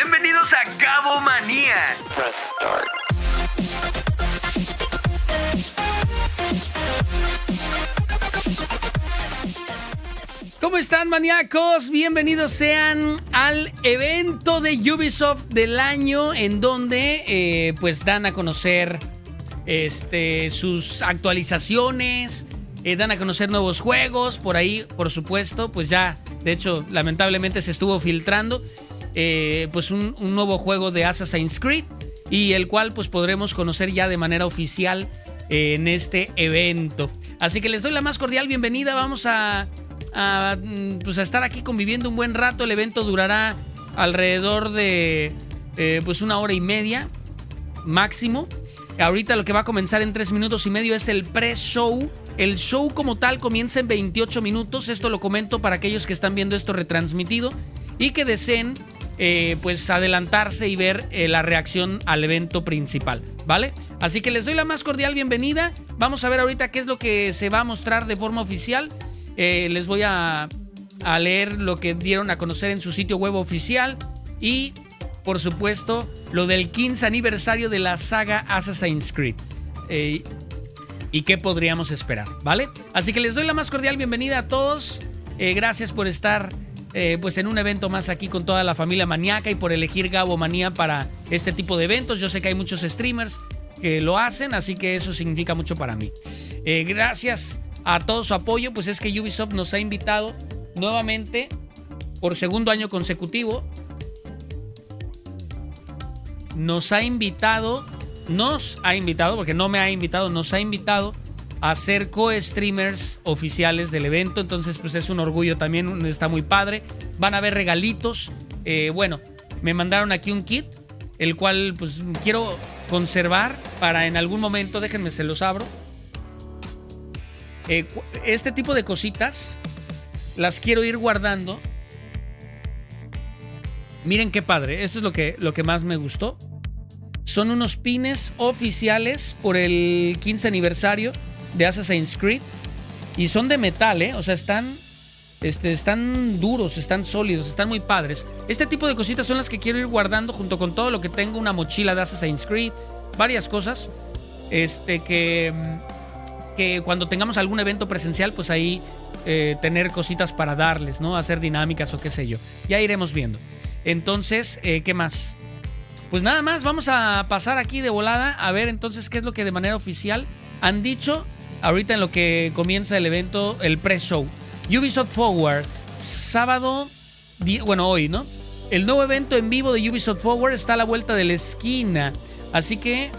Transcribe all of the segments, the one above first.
Bienvenidos a Cabo Manía. ¿Cómo están, maníacos? Bienvenidos sean al evento de Ubisoft del año, en donde pues dan a conocer sus actualizaciones, dan a conocer nuevos juegos. Por ahí, por supuesto, pues ya, de hecho, lamentablemente se estuvo filtrando pues un nuevo juego de Assassin's Creed, y el cual pues podremos conocer ya de manera oficial en este evento. Así que les doy la más cordial bienvenida. Vamos a estar aquí conviviendo un buen rato. El evento durará alrededor de pues 1 hora y media máximo. Ahorita lo que va a comenzar en 3 minutos y medio es el pre-show. El show como tal comienza en 28 minutos. Esto lo comento para aquellos que están viendo esto retransmitido y que deseen pues adelantarse y ver la reacción al evento principal, ¿vale? Así que les doy la más cordial bienvenida. Vamos a ver ahorita qué es lo que se va a mostrar de forma oficial. Les voy a leer lo que dieron a conocer en su sitio web oficial y, por supuesto, lo del 15 aniversario de la saga Assassin's Creed. ¿Y qué podríamos esperar? ¿Vale? Así que les doy la más cordial bienvenida a todos. Gracias por estar pues en un evento más aquí con toda la familia maníaca y por elegir Gabo Manía para este tipo de eventos. Yo sé que hay muchos streamers que lo hacen, así que eso significa mucho para mí. Gracias a todo su apoyo. Pues es que Ubisoft nos ha invitado nuevamente por segundo año consecutivo. Nos ha invitado, porque no me ha invitado, nos ha invitado a ser co-streamers oficiales del evento. Entonces pues es un orgullo también, está muy padre. Van a haber regalitos. Bueno, me mandaron aquí un kit, el cual pues quiero conservar para en algún momento. Déjenme, se los abro. Este tipo de cositas las quiero ir guardando. Miren qué padre. Esto es lo que más me gustó. Son unos pines oficiales por el 15 aniversario de Assassin's Creed. Y son de metal, O sea, están duros, están sólidos, están muy padres. Este tipo de cositas son las que quiero ir guardando junto con todo lo que tengo. Una mochila de Assassin's Creed, varias cosas. Que cuando tengamos algún evento presencial, pues ahí tener cositas para darles, ¿no? Hacer dinámicas o qué sé yo. Ya iremos viendo. Entonces, ¿qué más? Pues nada más, vamos a pasar aquí de volada a ver entonces qué es lo que de manera oficial han dicho ahorita en lo que comienza el evento, el pre-show. Ubisoft Forward, sábado, bueno, hoy, ¿no? El nuevo evento en vivo de Ubisoft Forward está a la vuelta de la esquina. Así que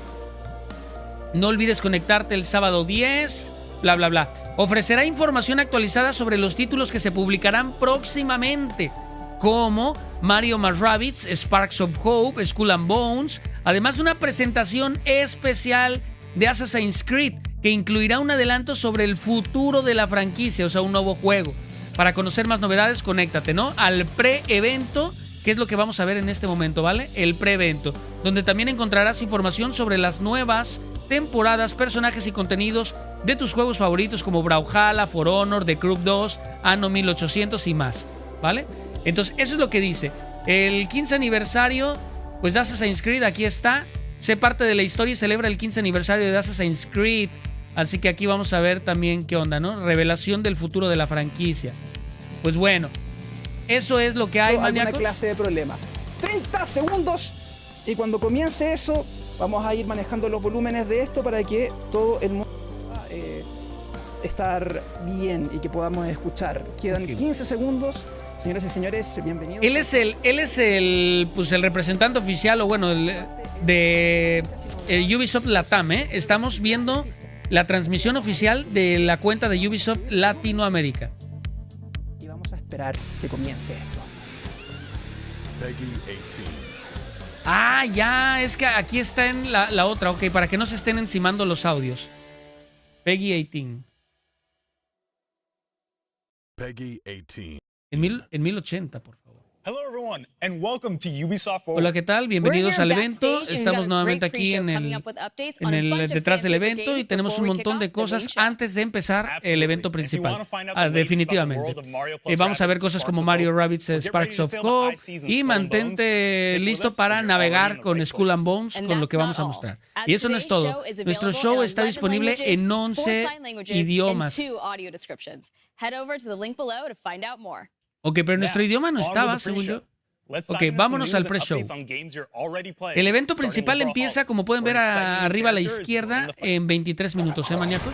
no olvides conectarte el sábado 10, bla, bla, bla. Ofrecerá información actualizada sobre los títulos que se publicarán próximamente, como Mario + Rabbids, Sparks of Hope, Skull and Bones, además de una presentación especial de Assassin's Creed que incluirá un adelanto sobre el futuro de la franquicia, o sea, un nuevo juego. Para conocer más novedades, conéctate, ¿no? Al pre-evento, que es lo que vamos a ver en este momento, ¿vale? El pre-evento, donde también encontrarás información sobre las nuevas temporadas, personajes y contenidos de tus juegos favoritos como Brawlhalla, For Honor, The Crew 2, Anno 1800 y más, ¿vale? Entonces, eso es lo que dice. El 15 aniversario pues de Assassin's Creed, aquí está. Sé parte de la historia y celebra el 15 aniversario de Assassin's Creed. Así que aquí vamos a ver también qué onda, ¿no? Revelación del futuro de la franquicia. Pues bueno, eso es lo que hay, maníacos. Alguna clase de problema. 30 segundos y cuando comience eso vamos a ir manejando los volúmenes de esto para que todo el mundo pueda estar bien y que podamos escuchar. Quedan 15 segundos. Señoras y señores, bienvenidos. Él es el representante oficial, o bueno, de Ubisoft Latam, ¿eh? Estamos viendo la transmisión oficial de la cuenta de Ubisoft Latinoamérica. Y vamos a esperar que comience esto. Ah, ya, es que aquí está en la otra, ok, para que no se estén encimando los audios. Peggy 18. Peggy 18. En 1080, por favor. Hello everyone. everyone, and welcome to Ubisoft. Hola, ¿qué tal? Bienvenidos al evento. Estamos nuevamente aquí en el detrás del evento y tenemos un montón de cosas antes de empezar el evento principal. Definitivamente. Vamos a ver cosas como Mario Rabbids Sparks of Hope y mantente listo para navegar con Skull and Bones con lo que vamos a mostrar. Y eso no es todo. Nuestro show está disponible en 11 idiomas. Ok, pero nuestro idioma no estaba, según yo. Ok, vámonos al pre-show. El evento principal empieza, como pueden ver arriba a la izquierda, en 23 minutos, ¿eh, maníacos?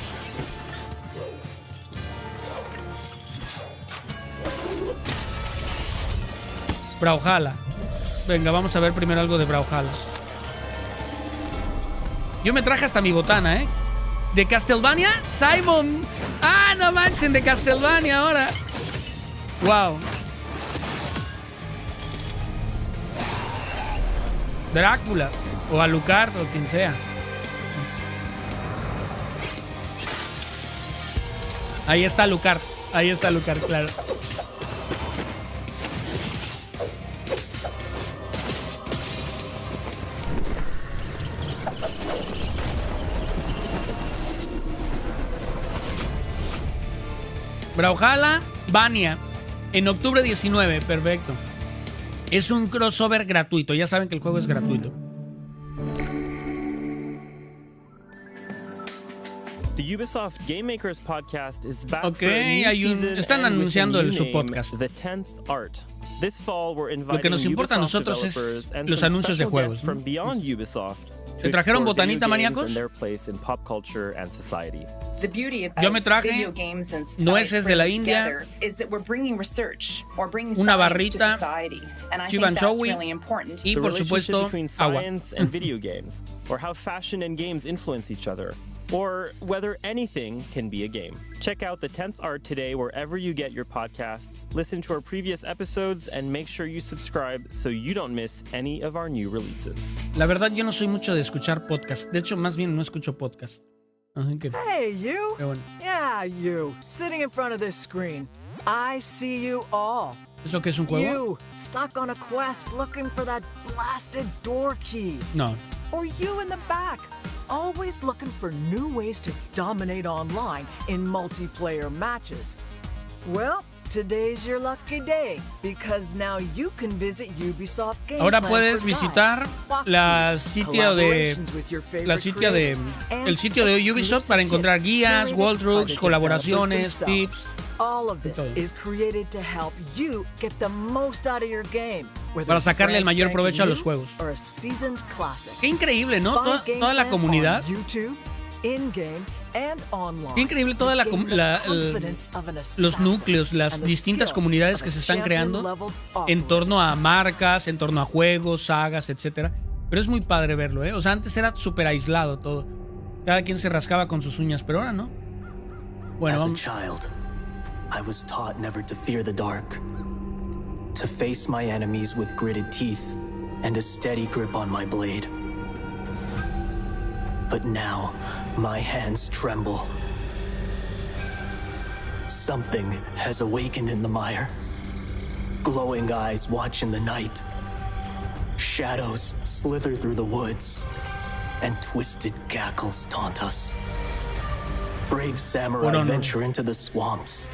Brawlhalla. Venga, vamos a ver primero algo de Brawlhalla. Yo me traje hasta mi botana, ¿eh? ¿De Castlevania? ¡Simon! ¡Ah, no manchen! De Castlevania ahora. ¡Wow! Drácula. O Alucard, o quien sea. Ahí está Alucard. Ahí está Alucard, claro. Brawlhalla, Vania. En octubre 19, perfecto. Es un crossover gratuito. Ya saben que el juego es gratuito. The Ubisoft Game Makers podcast is back Ok, for a new están anunciando el subpodcast. The 10th Art. This fall we're Lo que nos importa a nosotros es los anuncios de juegos, ¿no? from beyond Ubisoft. ¿Te trajeron botanita, maníacos? Yo me traje nueces de la India, una barrita, chibanchowi y, por supuesto, agua. Or whether anything can be a game. Check out the 10th Art today wherever you get your podcasts. Listen to our previous episodes and make sure you subscribe so you don't miss any of our new releases. La verdad, yo no soy mucho de escuchar podcast. De hecho, más bien no escucho podcast. Así que, hey, you. Bueno. Yeah, you. Sitting in front of this screen. I see you all. ¿Eso qué es un juego? You, stuck on a quest looking for that blasted door key. No. Or you in the back, always looking for new ways to dominate online in multiplayer matches. Well, today's your lucky day, because now you can visit Ubisoft Game Ahora Plan puedes for visitar el sitio de Ubisoft para encontrar guías, walkthroughs, colaboraciones, tips. All of this is created to help you get the most out of your game. Para sacarle el mayor provecho a los juegos. Qué increíble, ¿no? Toda la comunidad. Qué increíble toda los núcleos, las distintas comunidades que se están creando en torno a marcas, en torno a juegos, sagas, etcétera. Pero es muy padre verlo, ¿eh? O sea, antes era súper aislado todo. Cada quien se rascaba con sus uñas, pero ahora no. Bueno, vamos. I was taught never to fear the dark, to face my enemies with gritted teeth and a steady grip on my blade. But now, my hands tremble. Something has awakened in the mire. Glowing eyes watch in the night. Shadows slither through the woods, and twisted cackles taunt us. Brave samurai venture into the swamps.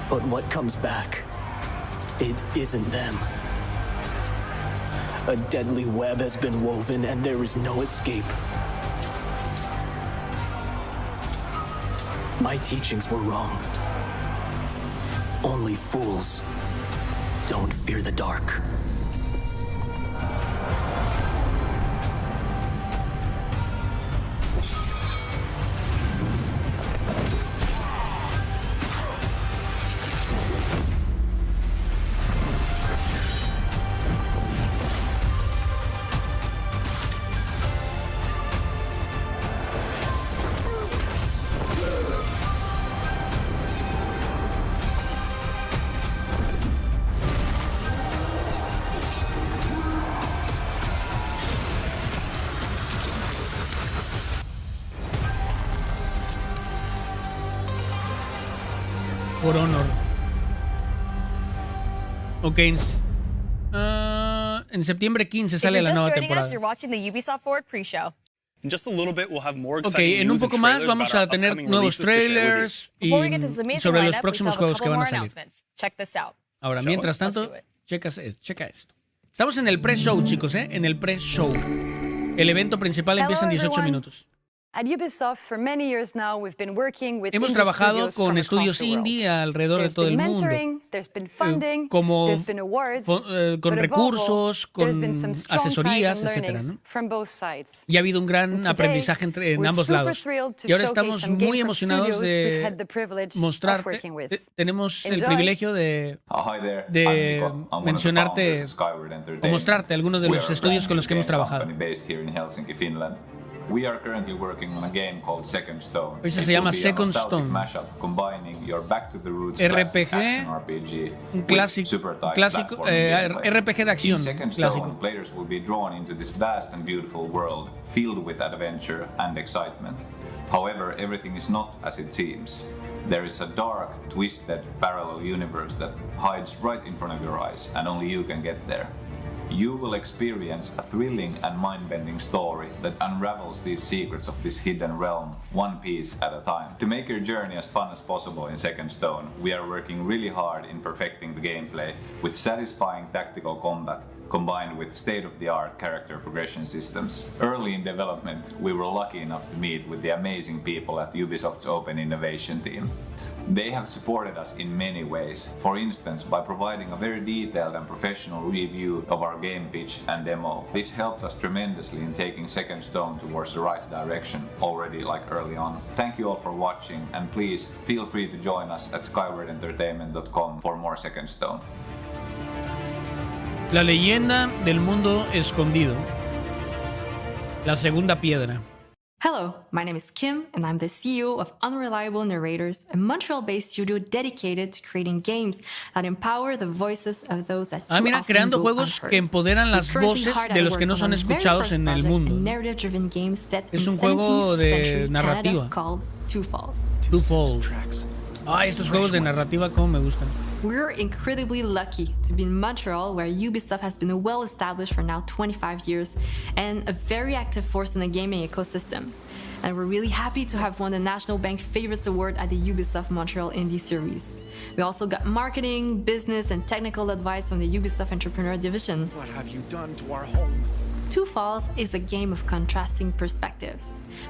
But what comes back, it isn't them. A deadly web has been woven and there is no escape. My teachings were wrong. Only fools don't fear the dark. For Honor. Ok, en septiembre 15 sale la nueva temporada. Ok, en un poco más vamos a tener nuevos trailers y sobre los próximos juegos que van a salir. Ahora, mientras tanto, checa esto. Estamos en el pre-show, chicos, ¿eh? En el pre-show. El evento principal empieza en 18 minutos. Hemos trabajado con estudios indie alrededor de todo el mundo, como con recursos, con asesorías, etcétera, ¿no? Y ha habido un gran aprendizaje en ambos lados. Y ahora estamos muy emocionados de mostrarte. Tenemos el privilegio de mencionarte o mostrarte algunos de los estudios con los que hemos trabajado. We are currently working on a game called Second Stone. Ese se llama Second Stone. RPG, un clásico RPG de acción clásico. Players will be drawn into this vast and beautiful world filled with adventure and excitement. However, everything is not as it seems. There is a dark, twisted, parallel universe that hides right in front of your eyes, and only you can get there. You will experience a thrilling and mind-bending story that unravels these secrets of this hidden realm, one piece at a time. To make your journey as fun as possible in Second Stone, we are working really hard in perfecting the gameplay with satisfying tactical combat, combined with state-of-the-art character progression systems. Early in development, we were lucky enough to meet with the amazing people at Ubisoft's Open Innovation team. They have supported us in many ways, for instance by providing a very detailed and professional review of our game pitch and demo. This helped us tremendously in taking Second Stone towards the right direction already early on. Thank you all for watching, and please feel free to join us at skywardentertainment.com for more Second Stone. La leyenda del mundo escondido. La segunda piedra. Hello, my name is Kim, and I'm the CEO of Unreliable Narrators, a Montreal-based studio dedicated to creating games that empower the voices of those that too mira, often creando go juegos unheard. que empoderan las voces de los que no son escuchados en el mundo. Es un juego de narrativa. Two Falls. Two Falls. Estos juegos de narrativa como me gustan. We're incredibly lucky to be in Montreal, where Ubisoft has been well established for now 25 years and a very active force in the gaming ecosystem. And we're really happy to have won the National Bank Favorites Award at the Ubisoft Montreal Indie Series. We also got marketing, business, and technical advice from the Ubisoft Entrepreneur Division. What have you done to our home? Two Falls is a game of contrasting perspective.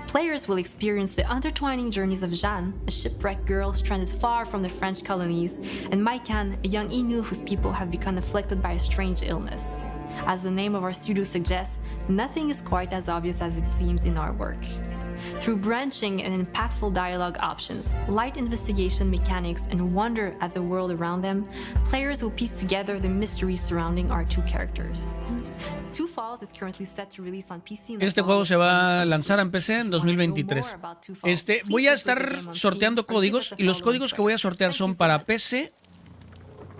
Players will experience the intertwining journeys of Jeanne, a shipwrecked girl stranded far from the French colonies, and Maikan, a young Innu whose people have become afflicted by a strange illness. As the name of our studio suggests, nothing is quite as obvious as it seems in our work. Through branching and impactful dialogue options, light investigation mechanics, and wonder at the world around them, players will piece together the mysteries surrounding our two characters. Two Falls is currently set to release on PC. Este juego se va a lanzar en PC en 2023. Voy a estar sorteando códigos, y los códigos que voy a sortear son para PC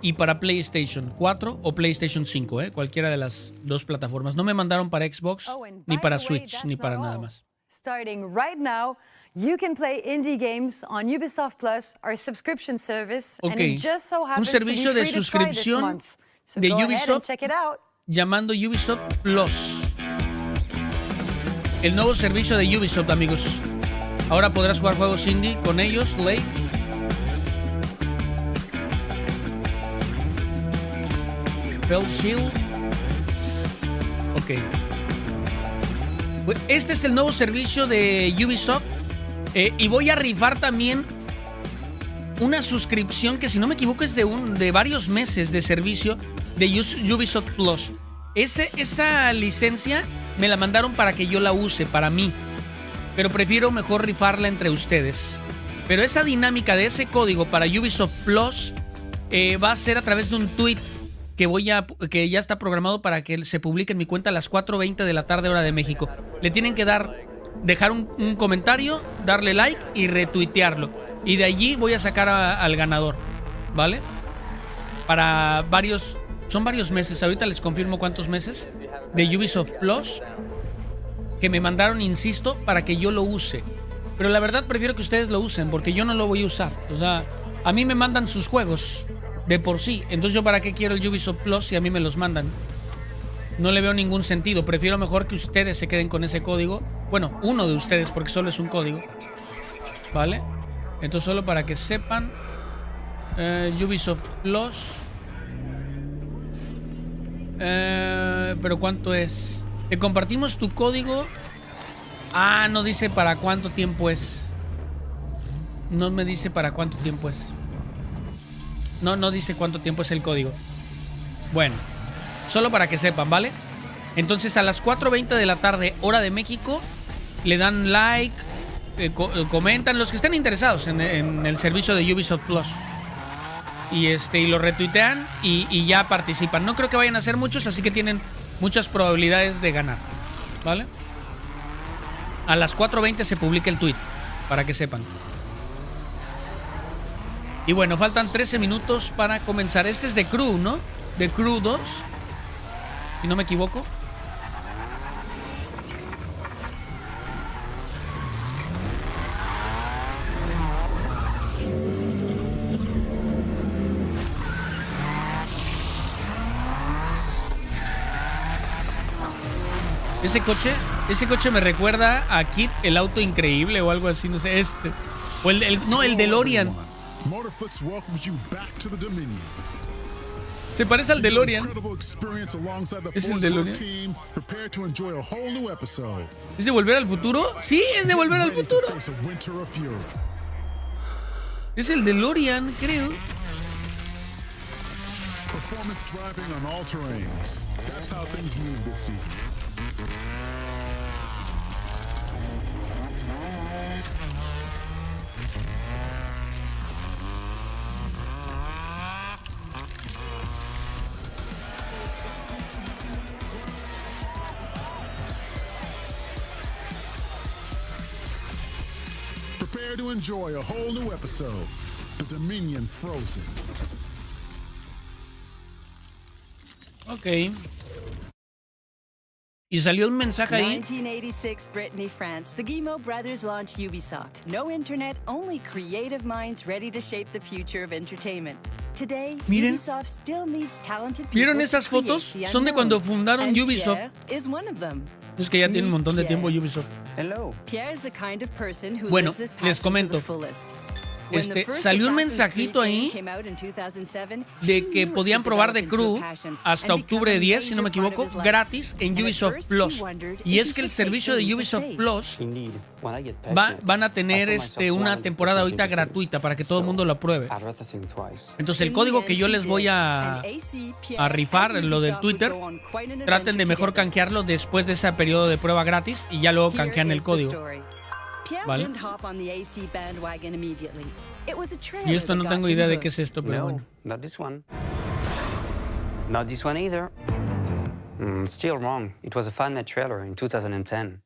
y para PlayStation 4 o PlayStation 5, cualquiera de las dos plataformas. No me mandaron para Xbox, ni para Switch, ni para nada más. Starting right now, you can play indie games on Ubisoft Plus, our subscription service, and it just so happens un servicio to be de free to try this suscripción month. So de go ahead Ubisoft and check it out. Llamando Ubisoft Plus. El nuevo servicio de Ubisoft, amigos. Ahora podrás jugar juegos indie con ellos, Lake. Bell Shield. Ok. Este es el nuevo servicio de Ubisoft. Y voy a rifar también una suscripción que, si no me equivoco, es de varios meses de servicio de Ubisoft Plus. Esa licencia me la mandaron para que yo la use, para mí. Pero prefiero mejor rifarla entre ustedes. Pero esa dinámica de ese código para Ubisoft Plus va a ser a través de un tweet que ya está programado para que se publique en mi cuenta a las 4:20 de la tarde, hora de México. Le tienen que dejar un comentario, darle like y retuitearlo. Y de allí voy a sacar al ganador, ¿vale? Son varios meses, ahorita les confirmo cuántos meses de Ubisoft Plus que me mandaron, insisto, para que yo lo use. Pero la verdad prefiero que ustedes lo usen, porque yo no lo voy a usar. O sea, a mí me mandan sus juegos de por sí. Entonces yo para qué quiero el Ubisoft Plus si a mí me los mandan. No le veo ningún sentido. Prefiero mejor que ustedes se queden con ese código. Bueno, uno de ustedes, porque solo es un código. ¿Vale? Entonces solo para que sepan, Ubisoft Plus. Pero ¿cuánto es? Te compartimos tu código. Ah, no dice para cuánto tiempo es. No me dice para cuánto tiempo es. No dice cuánto tiempo es el código. Bueno, solo para que sepan, ¿vale? Entonces a las 4:20 de la tarde, hora de México, le dan like, comentan los que estén interesados en el servicio de Ubisoft Plus. Y lo retuitean y ya participan. No creo que vayan a ser muchos, así que tienen muchas probabilidades de ganar, ¿vale? A las 4:20 se publica el tweet, para que sepan. Y bueno, faltan 13 minutos para comenzar. Este es de Crew, ¿no? De Crew 2, si no me equivoco. Ese coche me recuerda a Kit, el auto increíble o algo así, no sé, o el DeLorean. Se parece al DeLorean. ¿Es el DeLorean? ¿Es de Volver al Futuro? Sí, es de Volver al Futuro. Es el DeLorean, creo. Performance driving on all terrains. That's how things move this season. Prepare to enjoy a whole new episode, The Dominion Frozen. Ok. Y salió un mensaje ahí. 1986, Brittany, France. The Guillemot brothers launched Ubisoft. No internet, only creative minds ready to shape the future of entertainment. Today, Miren. Ubisoft still needs talented people. ¿Vieron esas fotos? Son de cuando fundaron Ubisoft. Is one of them. Es que ya tiene un montón de tiempo Ubisoft. Hello. Pierre is the kind of person who Bueno, lives his les passion comento. to the fullest. When the first Salió un Assassin's mensajito Creed ahí game came out in 2007, de que podían probar de Crew hasta octubre 10, si no me equivoco, gratis en Ubisoft Plus. Y es que el servicio de Ubisoft Plus van a tener una temporada ahorita gratuita para que todo el mundo lo apruebe. Entonces el código que yo les voy a rifar, lo del Twitter, traten de mejor canjearlo después de ese periodo de prueba gratis y ya luego canjean el código. ¿Vale? Y esto no tengo idea de qué es esto, pero bueno. Not this one. Not this one either. Still wrong. It was a fan-made trailer in 2010.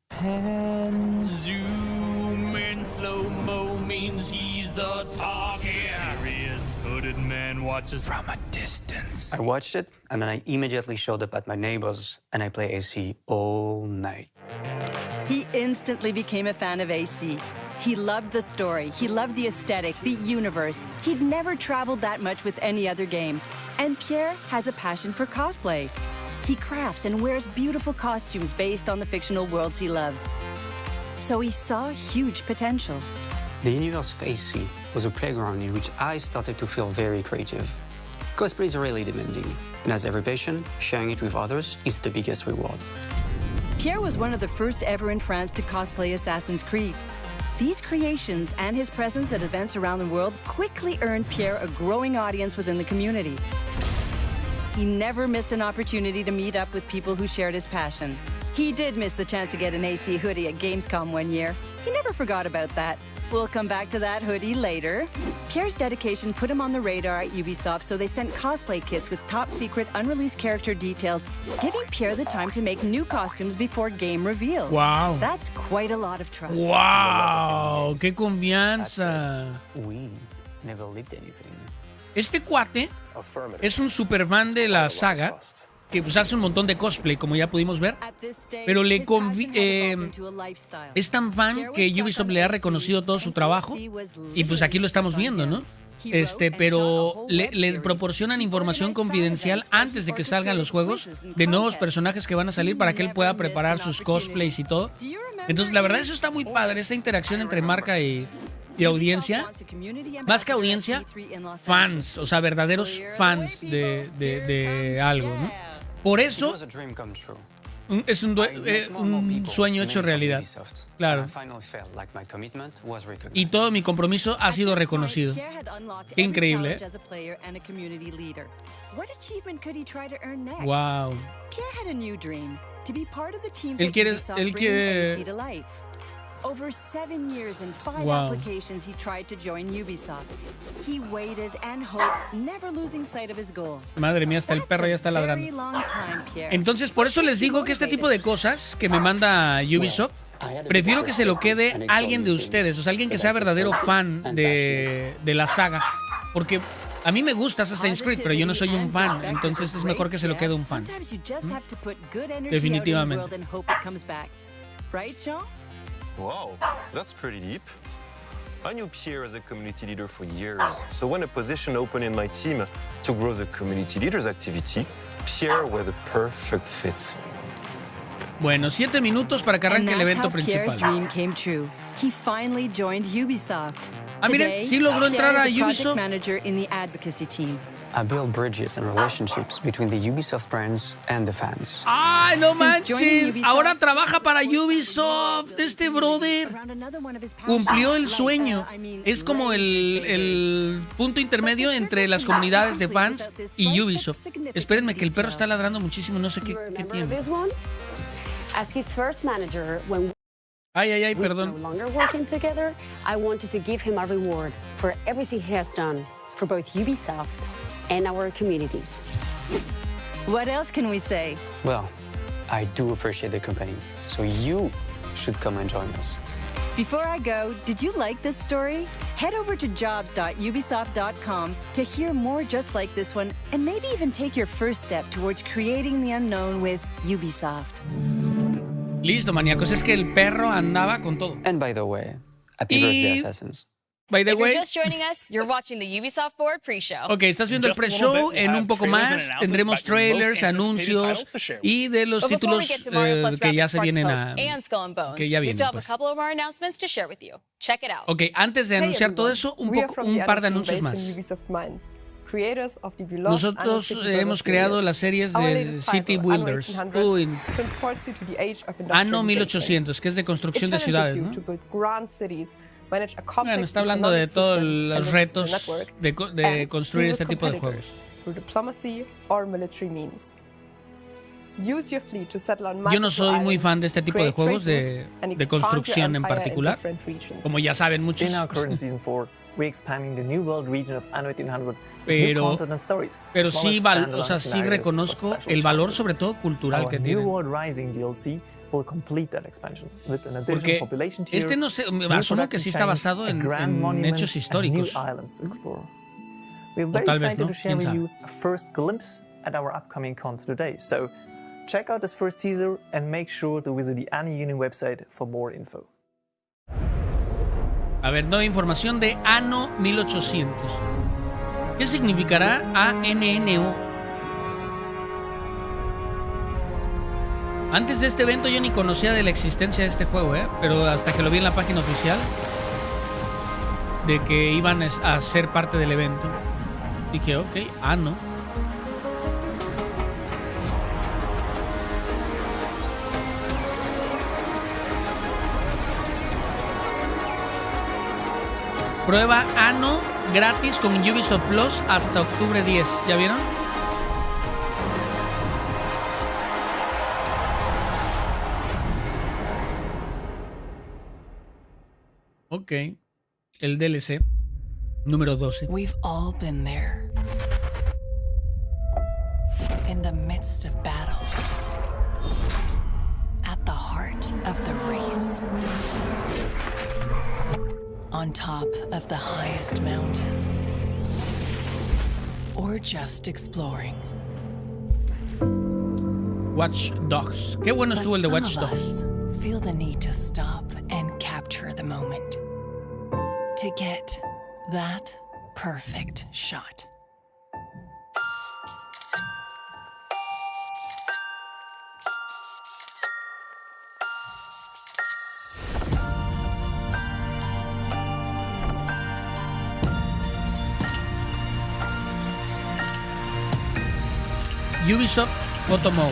Zoom in slow-mo means he's the target. Mysterious hooded man watches from a distance. I watched it, and then I immediately showed up at my neighbor's, and I play AC all night. He instantly became a fan of AC. He loved the story, he loved the aesthetic, the universe. He'd never traveled that much with any other game. And Pierre has a passion for cosplay. He crafts and wears beautiful costumes based on the fictional worlds he loves. So he saw huge potential. The universe of AC was a playground in which I started to feel very creative. Cosplay is really demanding, and as every passion, sharing it with others is the biggest reward. Pierre was one of the first ever in France to cosplay Assassin's Creed. These creations and his presence at events around the world quickly earned Pierre a growing audience within the community. He never missed an opportunity to meet up with people who shared his passion. He did miss the chance to get an AC hoodie at Gamescom one year. He never forgot about that. We'll come back to that hoodie later. Pierre's dedication put him on the radar at Ubisoft, so they sent cosplay kits with top-secret, unreleased character details, giving Pierre the time to make new costumes before game reveals. Wow. That's quite a lot of trust. Wow, qué confianza. We never lived anything. Este cuate es un super fan de la saga, que pues hace un montón de cosplay, como ya pudimos ver, pero es tan fan que Ubisoft le ha reconocido todo su trabajo y pues aquí lo estamos viendo, ¿no? pero le proporcionan información confidencial antes de que salgan los juegos de nuevos personajes que van a salir para que él pueda preparar sus cosplays y todo. Entonces, la verdad, eso está muy padre, esa interacción entre marca y audiencia. Más que audiencia, fans, o sea, verdaderos fans de algo, ¿no? Por eso es un sueño hecho realidad. Claro. Y todo mi compromiso ha sido reconocido. Qué increíble, ¿eh? Wow. Él quiere... Over 7 years and 5 Wow. applications he tried to join Ubisoft. He waited and hoped, never losing sight of his goal. Madre mía, hasta el perro ya está ladrando. Entonces, por eso les digo que este tipo de cosas que me manda Ubisoft, prefiero que se lo quede alguien de ustedes, o sea, alguien que sea verdadero fan de la saga. Porque a mí me gusta Assassin's Creed, pero yo no soy un fan, entonces es mejor que se lo quede un fan. Definitivamente. Right, John? Wow, that's pretty deep. I knew Pierre as a community leader for years, so when a position opened in my team to grow the community leaders activity, Pierre was the perfect fit. Bueno, 7 minutos para que arranque el evento principal. Dream came true. He finally joined Ubisoft. Ah, miren, sí logró entrar a Ubisoft. Manager in the advocacy team. I build bridges and relationships between the Ubisoft brands and the fans. ¡Ay, no manches! Ahora trabaja para Ubisoft. Este brother cumplió el sueño. Es como el punto intermedio entre las comunidades de fans y Ubisoft. Espérenme que el perro está ladrando muchísimo. No sé qué tiene. As his first manager, when Ay, perdón. no longer working together, I wanted to give him a reward for everything he has done for both Ubisoft and our communities. What else can we say? Well, I do appreciate the company, so you should come and join us. Before I go, did you like this story? Head over to jobs.ubisoft.com to hear more just like this one, and maybe even take your first step towards creating the unknown with Ubisoft. Listo, maníacos, es que el perro andaba con todo. And by the way, happy birthday, Assassins. By the If way, you're just joining us, you're watching the Ubisoft Forward pre-show. Ok, estás viendo el pre-show. En un poco más tendremos trailers, anuncios y de los títulos que ya se vienen a... que ya vienen, pues. Ok, antes de anunciar todo eso, un par de anuncios más. Nosotros hemos creado las series de City Builders. Anno 1800, que es de construcción de ciudades, ¿no? Bueno, está hablando de todos los retos de construir este tipo de juegos. Yo no soy muy fan de este tipo de juegos de construcción en particular. Como ya saben muchos. Pero sí, o sea, sí reconozco el valor, sobre todo cultural que tiene. Porque este no sé, asumo que sí está basado en hechos históricos. O tal vez no, quién sabe. Check out this first teaser and make sure to visit the Animation website for more info. A ver, nueva información de Anno 1800. ¿Qué significará ANNO? Antes de este evento yo ni conocía de la existencia de este juego, pero hasta que lo vi en la página oficial de que iban a ser parte del evento, dije, ok, Anno. Prueba Anno gratis con Ubisoft Plus hasta octubre 10. ¿Ya vieron? Ok. El DLC número 12. We've all been there. In the midst of battle. At the heart of the race. On top of the highest mountain, or just exploring. Watch Dogs. Qué bueno estuvo el de Watch Dogs. Feel the need to stop and capture the moment. To get that perfect shot. Ubisoft Photo Mode.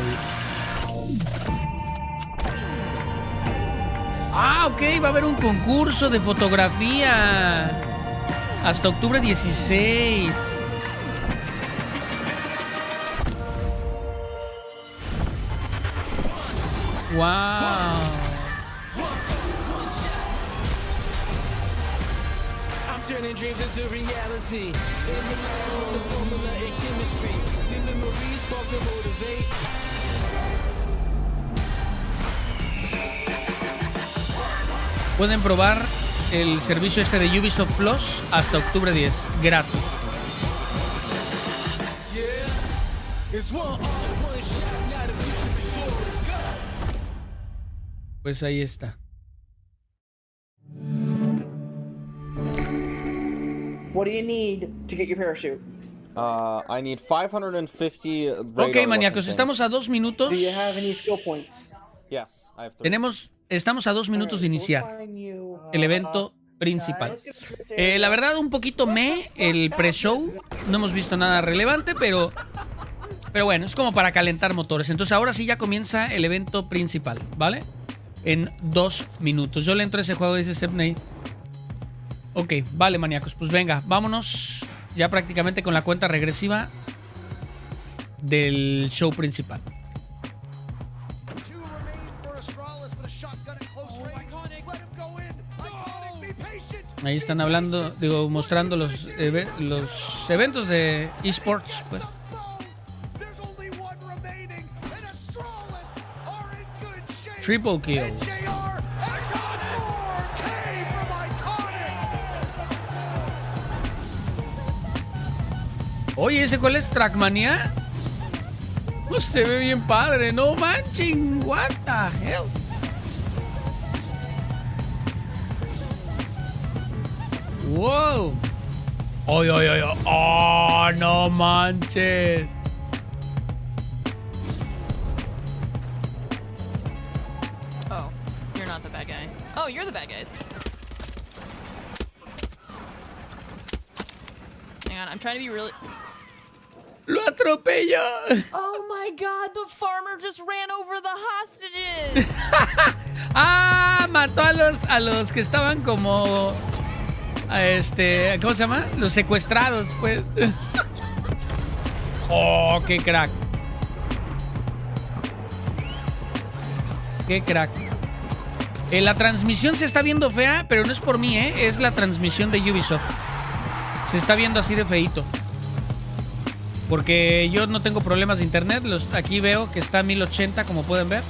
Ah, ok, va a haber un concurso de fotografía hasta octubre 16. Wow. Turning dreams into reality. In the lab, the formula and chemistry. The memories spark and motivate. Pueden probar el servicio este de Ubisoft Plus hasta octubre 10, gratis. Pues ahí está. What do you need to get your parachute? I need 550 Ok, maníacos, estamos a 2 minutos. Do you have any skill points? Yes, I have 3. Estamos a 2 minutos de iniciar el evento principal. La verdad, un poquito el pre-show. No hemos visto nada relevante, pero bueno, es como para calentar motores. Entonces ahora sí ya comienza el evento principal, ¿vale? En 2 minutos. Yo le entro a ese juego, dice Sepney. Ok, vale, maníacos, pues venga, vámonos ya prácticamente con la cuenta regresiva del show principal. Ahí están hablando, mostrando los eventos de esports, pues. Triple kill. Oye, ¿ese cuál es? ¿Trackmania? Pues se ve bien padre, no manchen. What the hell? Wow. Oye, oye, oye. Oh, no manches. Oh, you're not the bad guy. Oh, you're the bad guys. Hang on, I'm trying to be really... ¡Lo atropelló! Oh my god, the farmer just ran over the hostages. Ah, mató a los que estaban como... ¿cómo se llama? Los secuestrados, pues. Oh, qué crack. Qué crack. La transmisión se está viendo fea, pero no es por mí, es la transmisión de Ubisoft. Se está viendo así de feíto. Porque yo no tengo problemas de internet. Aquí veo que está en 1080, como pueden ver.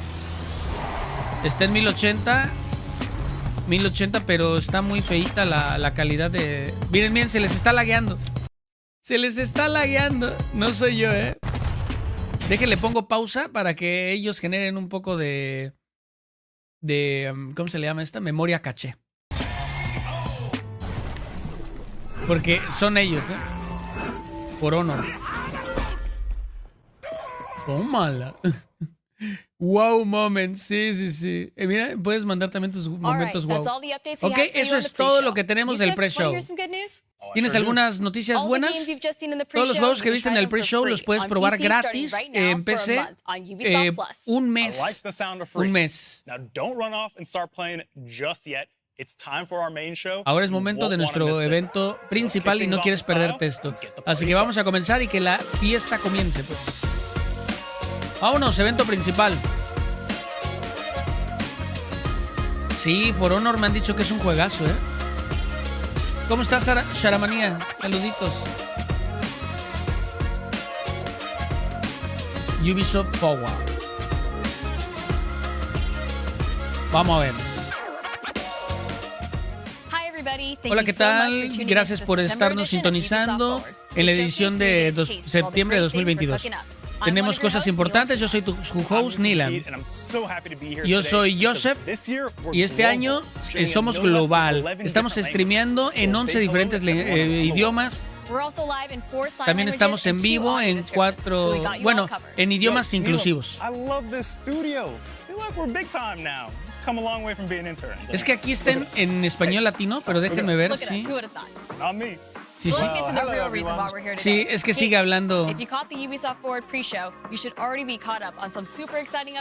Está en 1080, pero está muy feíta la calidad de... Miren, miren, se les está lagueando. Se les está lagueando. No soy yo, Déjenle, pongo pausa para que ellos generen un poco de ¿cómo se le llama esta? Memoria caché. Porque son ellos, Por honor. Tómala. Wow moments. Sí, sí, sí. Mira, puedes mandar también tus momentos wow. Ok, eso es todo lo que tenemos del pre-show. ¿Tienes algunas noticias buenas? Todos los juegos que viste en el pre-show los puedes probar gratis en PC un mes. Un mes. Ahora es momento de nuestro evento principal y no quieres perderte esto. Así que vamos a comenzar y que la fiesta comience, pues. Vámonos, evento principal. Sí, For Honor me han dicho que es un juegazo, ¿Cómo estás, Sharamanía? Saluditos. Ubisoft Power. Vamos a ver. Hola, ¿qué tal? Gracias por estarnos sintonizando en la edición de septiembre de 2022. Tenemos cosas importantes. Yo soy tu host, Nilan. Yo soy Joseph. Y este año somos global. Estamos streameando en 11 diferentes idiomas. También estamos en vivo en 4... Bueno, en idiomas inclusivos. Es que aquí estén en español latino, pero déjenme ver si... Sí, sí. Sí, es que sigue hablando.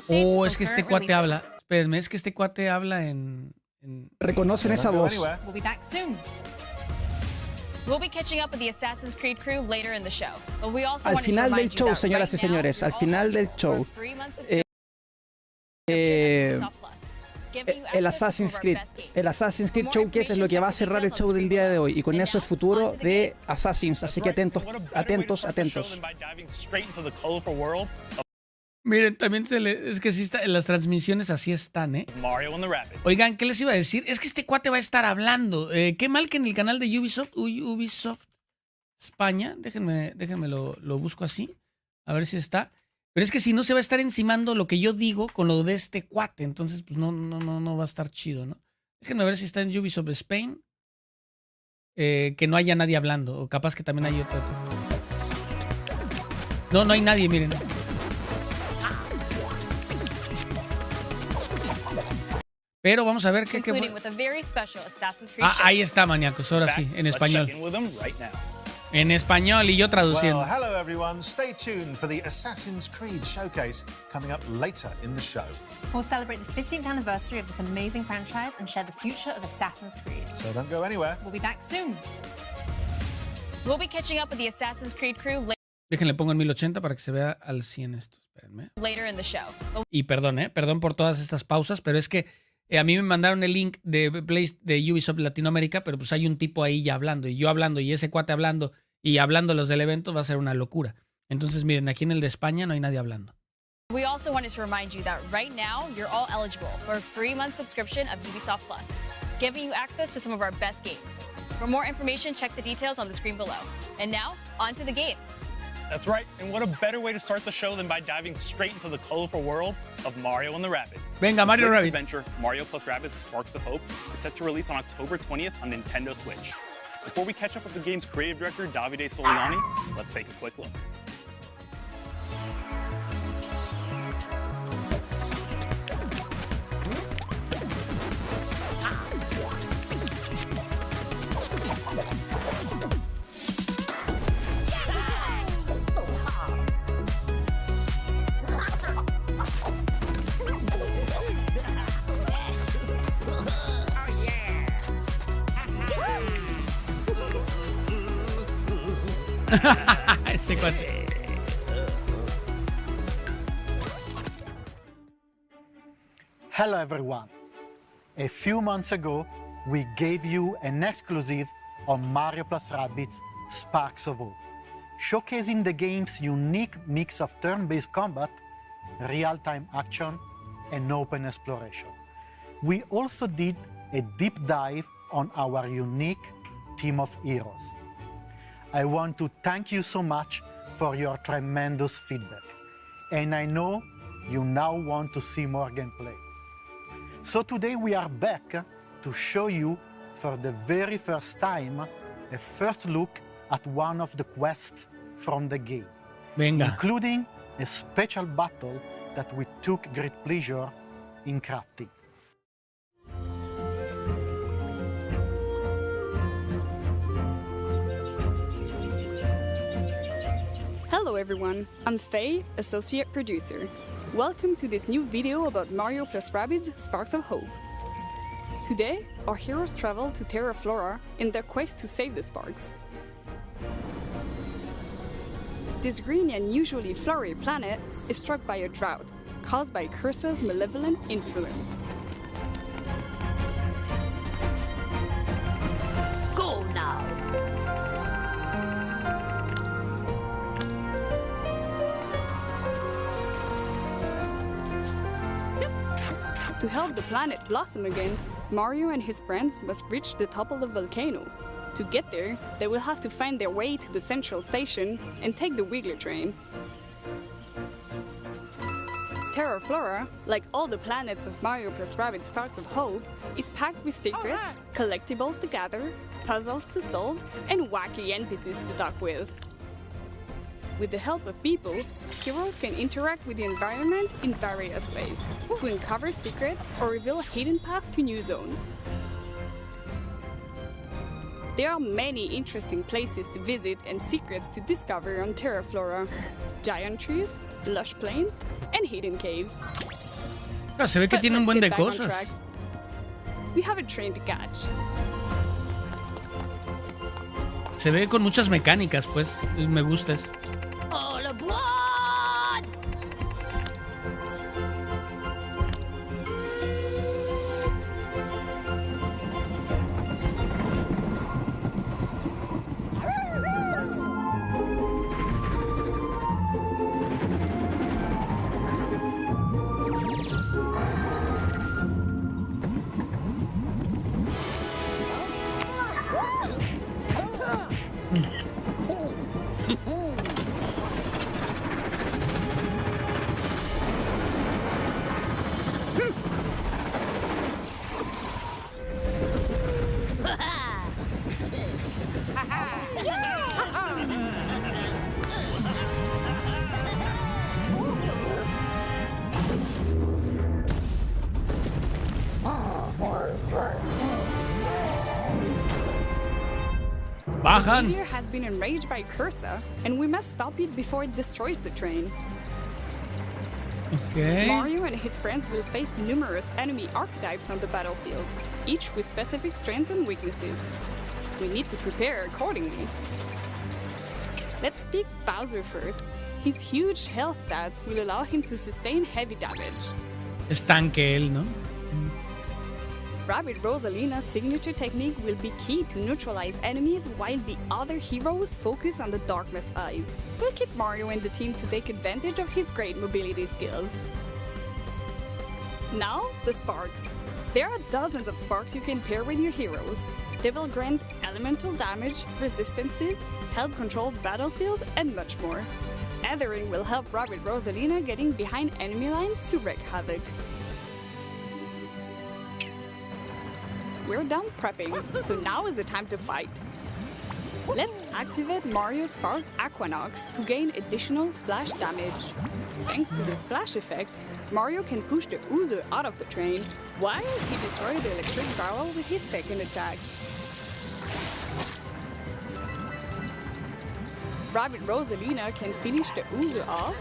Oh, es que este cuate habla. Espérenme, es que este cuate habla en... Reconocen esa voz. Al final del show, señoras y señores, al final del show, el Assassin's Creed Showcase es lo que va a cerrar el show del día de hoy, y con eso el futuro de Assassins, así que atentos, atentos, atentos. Miren, también es que sí está, en las transmisiones así están, ¿eh? Oigan, ¿qué les iba a decir? Es que este cuate va a estar hablando. Qué mal que en el canal de Ubisoft España, déjenme lo busco así, a ver si está. Pero es que si no se va a estar encimando lo que yo digo con lo de este cuate, entonces pues no va a estar chido, ¿no? Déjenme ver si está en Ubisoft Spain, que no haya nadie hablando, o capaz que también hay otro. No hay nadie, miren. Pero vamos a ver qué ahí está, maníacos, ahora sí, en español. En español y yo traduciendo. Well, hello everyone. Stay tuned for the Assassin's Creed showcase coming up later in the show. We'll celebrate the 15th anniversary of this amazing franchise and share the future of Assassin's Creed. So don't go anywhere. We'll be back soon. We'll be catching up with the Assassin's Creed crew Déjenle pongo en 1080 para que se vea al 100 esto. Espérenme. later in the show. Y perdón por todas estas pausas, pero es que a mí me mandaron el link de Ubisoft Latinoamérica, pero pues hay un tipo ahí ya hablando, y yo hablando, y ese cuate hablando, y hablando los del evento, va a ser una locura. Entonces, miren, aquí en el de España no hay nadie hablando. We also wanted to remind you that right now, you're all eligible for a 3-month subscription of Ubisoft Plus, giving you access to some of our best games. For more information, check the details on the screen below. And now, on to the games. That's right, and what a better way to start the show than by diving straight into the colorful world of Mario and the Rabbids. Venga, Mario Rabbids. Adventure, Mario plus Rabbids Sparks of Hope, is set to release on October 20th on Nintendo Switch. Before we catch up with the game's creative director, Davide Soliani, let's take a quick look. Ese cuate. Hello everyone. A few months ago, we gave you an exclusive on Mario plus Rabbids Sparks of Hope, showcasing the game's unique mix of turn-based combat, real-time action, and open exploration. We also did a deep dive on our unique team of heroes. I want to thank you so much for your tremendous feedback, and I know you now want to see more gameplay. So today we are back to show you for the very first time a first look at one of the quests from the game, including a special battle that we took great pleasure in crafting. Hello everyone, I'm Faye, Associate Producer. Welcome to this new video about Mario plus Rabbids Sparks of Hope. Today, our heroes travel to Terra Flora in their quest to save the Sparks. This green and usually flowery planet is struck by a drought, caused by Curse's malevolent influence. Go now! To help the planet blossom again, Mario and his friends must reach the top of the volcano. To get there, they will have to find their way to the central station and take the Wiggler train. Terra Flora, like all the planets of Mario plus Rabbids Sparks of Hope, is packed with secrets, collectibles to gather, puzzles to solve, and wacky NPCs to talk with. With the help of people, heroes can interact with the environment in various ways, to uncover secrets or reveal hidden paths to new zones. There are many interesting places to visit and secrets to discover on Terra Flora. Giant trees, lush plains, and hidden caves. Se ve que tiene un buen de cosas. We have a train to catch. Se ve con muchas mecánicas, pues. Me gusta eso. All aboard! Elias has been enraged by Cursa, and we must stop it before it destroys the train. Okay. Mario and his friends will face numerous enemy archetypes on the battlefield, each with specific strengths and weaknesses. We need to prepare accordingly. Let's pick Bowser first. His huge health stats will allow him to sustain heavy damage. Es tanque él, ¿no? Rabbid Rosalina's signature technique will be key to neutralize enemies while the other heroes focus on the Darkness Eyes. We'll keep Mario in the team to take advantage of his great mobility skills. Now, the Sparks. There are dozens of Sparks you can pair with your heroes. They will grant elemental damage, resistances, help control the battlefield, and much more. Ethering will help Rabbid Rosalina getting behind enemy lines to wreak havoc. We're done prepping, so now is the time to fight. Let's activate Mario Spark Aquanox to gain additional splash damage. Thanks to the splash effect, Mario can push the Oozer out of the train, while he destroys the electric barrel with his second attack. Rabbid Rosalina can finish the Oozer off,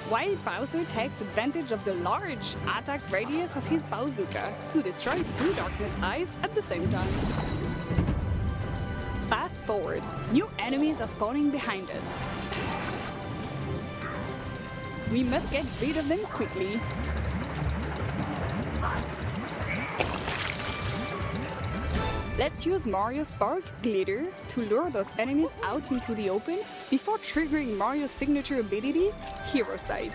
while Bowser takes advantage of the large attack radius of his bazooka to destroy two Darkness Eyes at the same time. Fast forward, new enemies are spawning behind us. We must get rid of them quickly. Let's use Mario Spark Glitter to lure those enemies out into the open before triggering Mario's signature ability, Hero Sight.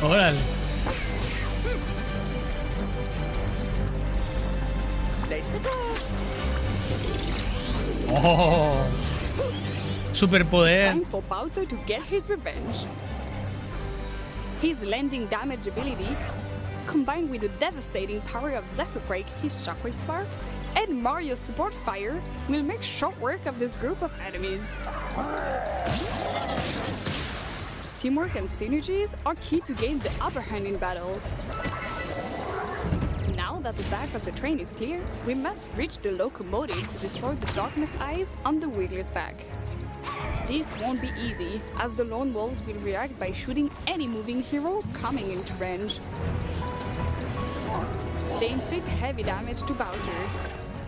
Órale. Let's go. Oh. Superpoder. It's time for Bowser to get his revenge. His landing damage ability, combined with the devastating power of Zephyr Break, his Shockwave Spark, and Mario's support fire, will make short work of this group of enemies. Teamwork and synergies are key to gain the upper hand in battle. Now that the back of the train is clear, we must reach the locomotive to destroy the Darkness Eyes on the Wiggler's back. This won't be easy, as the Lone Wolves will react by shooting any moving hero coming into range. They inflict heavy damage to Bowser.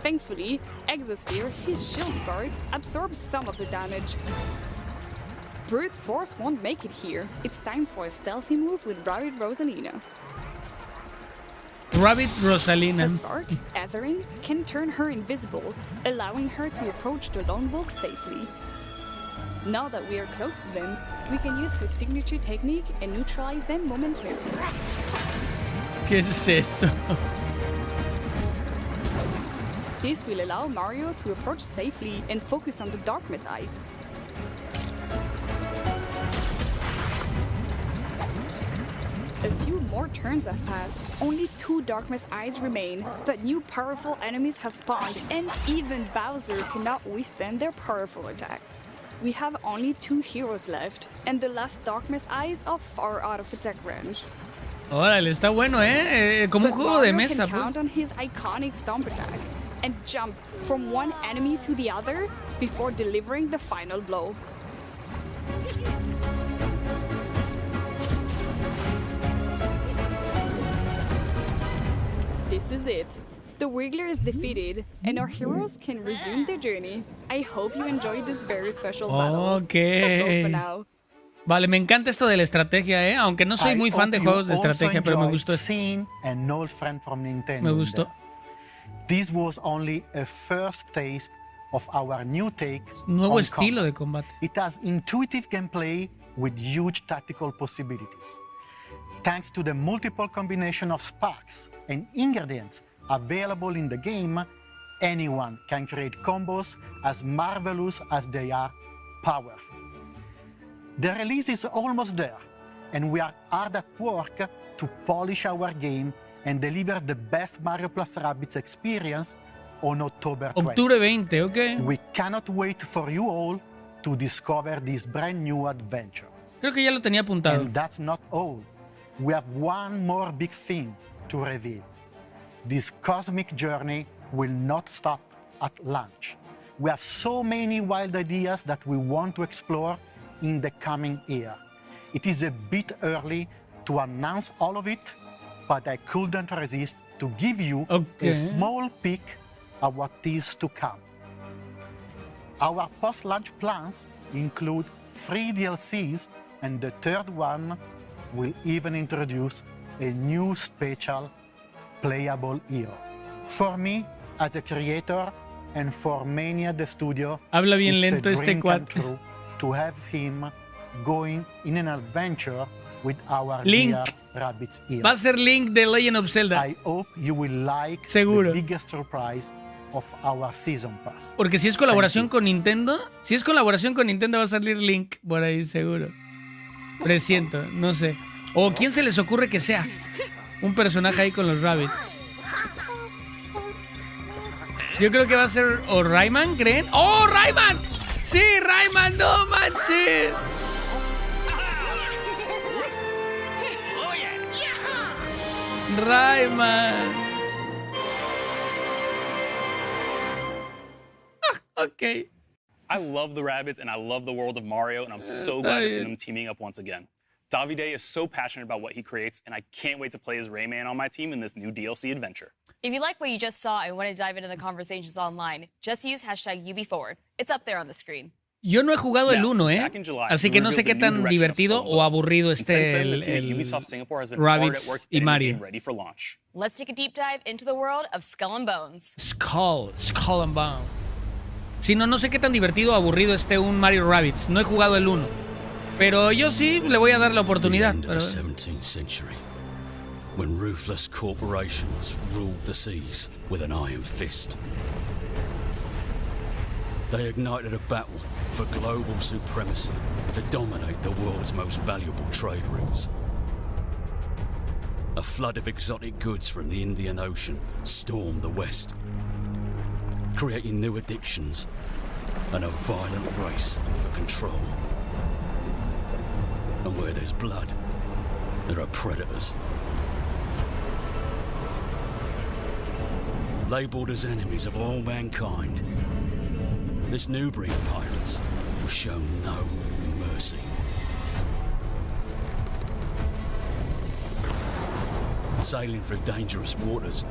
Thankfully, Exosphere, his shield spark, absorbs some of the damage. Brute Force won't make it here. It's time for a stealthy move with Rabbid Rosalina. Rabbid Rosalina. The spark, Ethering, can turn her invisible, allowing her to approach the Lone Wolf safely. Now that we are close to them, we can use her signature technique and neutralize them momentarily. ¿Qué es eso? This will allow Mario to approach safely and focus on the Darkness Eyes. 4 turns have passed. Only 2 Darkness Eyes remain, but new powerful enemies have spawned, and even Bowser cannot withstand their powerful attacks. We have only 2 heroes left, and the last Darkness Eyes are far out of attack range. Órale, está bueno, como un juego de mesa, Mario can count on his iconic stomp attack and jump from one enemy to the other before delivering the final blow. This is it. The Wiggler is defeated, and our heroes can resume their journey. I hope you enjoyed this very special battle. That's all for now. Vale, me encanta esto de la estrategia, aunque no soy muy fan de juegos de estrategia, pero me gustó esto. An old friend from Nintendo. Me gustó. This was only a first taste of our new take. Nuevo estilo de combate. It has intuitive gameplay with huge tactical possibilities. Thanks to the multiple combination of sparks and ingredients available in the game, anyone can create combos as marvelous as they are powerful. The release is almost there, and we are hard at work to polish our game and deliver the best Mario + Rabbids experience on October 20. Octubre 20, okay. We cannot wait for you all to discover this brand new adventure. Creo que ya lo tenía apuntado. And that's not all. We have one more big thing to reveal. This cosmic journey will not stop at launch. We have so many wild ideas that we want to explore in the coming year. It is a bit early to announce all of it, but I couldn't resist to give you a small peek at what is to come. Our post-launch plans include 3 DLCs, and the third one will even introduce a new special playable hero. For me, as a creator, and for many at the studio, habla bien it's lento a este dream come cuate. true to have him going in an adventure with our Link. dear Rabbids hero. Va a ser Link de Legend of Zelda. I hope you will like Seguro. the biggest surprise of our season pass. Porque si es colaboración con Nintendo, va a salir Link por ahí seguro. Presiento, no sé. O quién se les ocurre que sea un personaje ahí con los Rabbids. Yo creo que va a ser o Rayman, ¿creen? ¡Oh, Rayman! ¡Sí, Rayman! ¡No manches! Rayman. Okay. I love the Rabbids and I love the world of Mario, and I'm so glad to see them teaming up once again. Davide is so passionate about what he creates, and I can't wait to play as Rayman on my team in this new DLC adventure. If you like what you just saw and want to dive into the conversations online, just use #UbiForward. It's up there on the screen. Yo no he jugado el 1, así que no sé qué tan divertido o aburrido esté el Rabbids y Mario. Let's take a deep dive into the world of Skull and Bones. Skull and Bones. Si no, no sé qué tan divertido o aburrido esté un Mario Rabbids. No he jugado el 1. Pero yo sí le voy a dar la oportunidad. The 17th century, when ruthless corporations ruled the seas with an iron fist. They ignited a battle for global supremacy to dominate the world's most valuable trade routes. A flood of exotic goods from the Indian Ocean stormed the West, creating new addictions and a violent race for control. And where there's blood, there are predators. Labeled as enemies of all mankind, this new breed of pirates will show no mercy. Sailing through dangerous waters,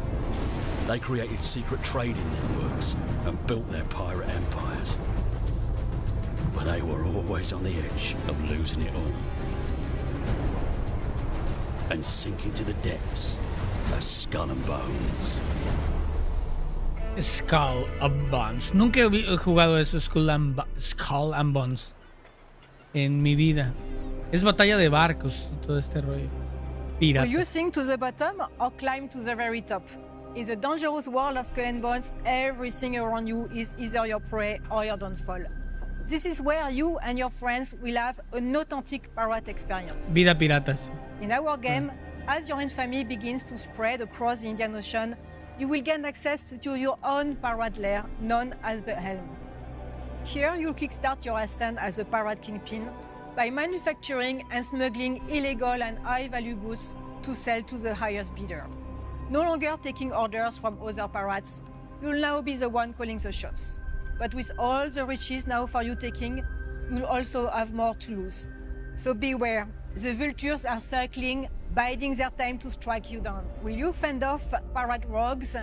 they created secret trading networks and built their pirate empires. But they were always on the edge of losing it all and sinking to the depths of Skull and Bones. Skull and Bones. Nunca he jugado eso, Skull and Bones, en mi vida. Es batalla de barcos y todo este rollo. Pirata. Will you sink to the bottom or climb to the very top? In the dangerous world of Skull and Bones, everything around you is either your prey or your downfall. This is where you and your friends will have an authentic pirate experience. Vida piratas. In our game, As your infamy begins to spread across the Indian Ocean, you will gain access to your own pirate lair, known as the Helm. Here, you'll kickstart your ascent as a pirate kingpin by manufacturing and smuggling illegal and high-value goods to sell to the highest bidder. No longer taking orders from other pirates, you'll now be the one calling the shots. But with all the riches now for you taking, you'll also have more to lose. So beware, the vultures are circling, biding their time to strike you down. Will you fend off pirate rogues,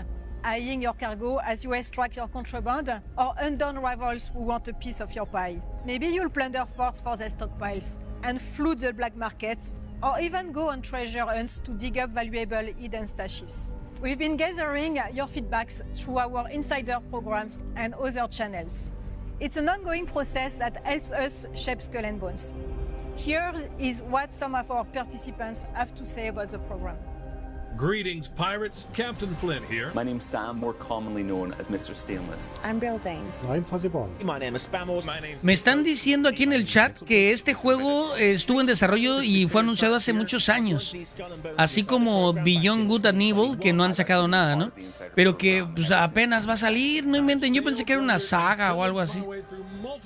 eyeing your cargo as you extract your contraband, or undone rivals who want a piece of your pie? Maybe you'll plunder forts for their stockpiles and flood the black markets, or even go on treasure hunts to dig up valuable hidden stashes. We've been gathering your feedbacks through our insider programs and other channels. It's an ongoing process that helps us shape Skull and Bones. Here is what some of our participants have to say about the program. Greetings, pirates. Captain Flint here. My name's Sam, more commonly known as Mr. Stainless. I'm Brilldane. I'm Fuzzyball. My name is Spamos. Me están diciendo aquí en el chat que este juego estuvo en desarrollo y fue anunciado hace muchos años. Así como Beyond Good and Evil, que no han sacado nada, ¿no? Pero que pues, apenas va a salir, no inventen. Yo pensé que era una saga o algo así.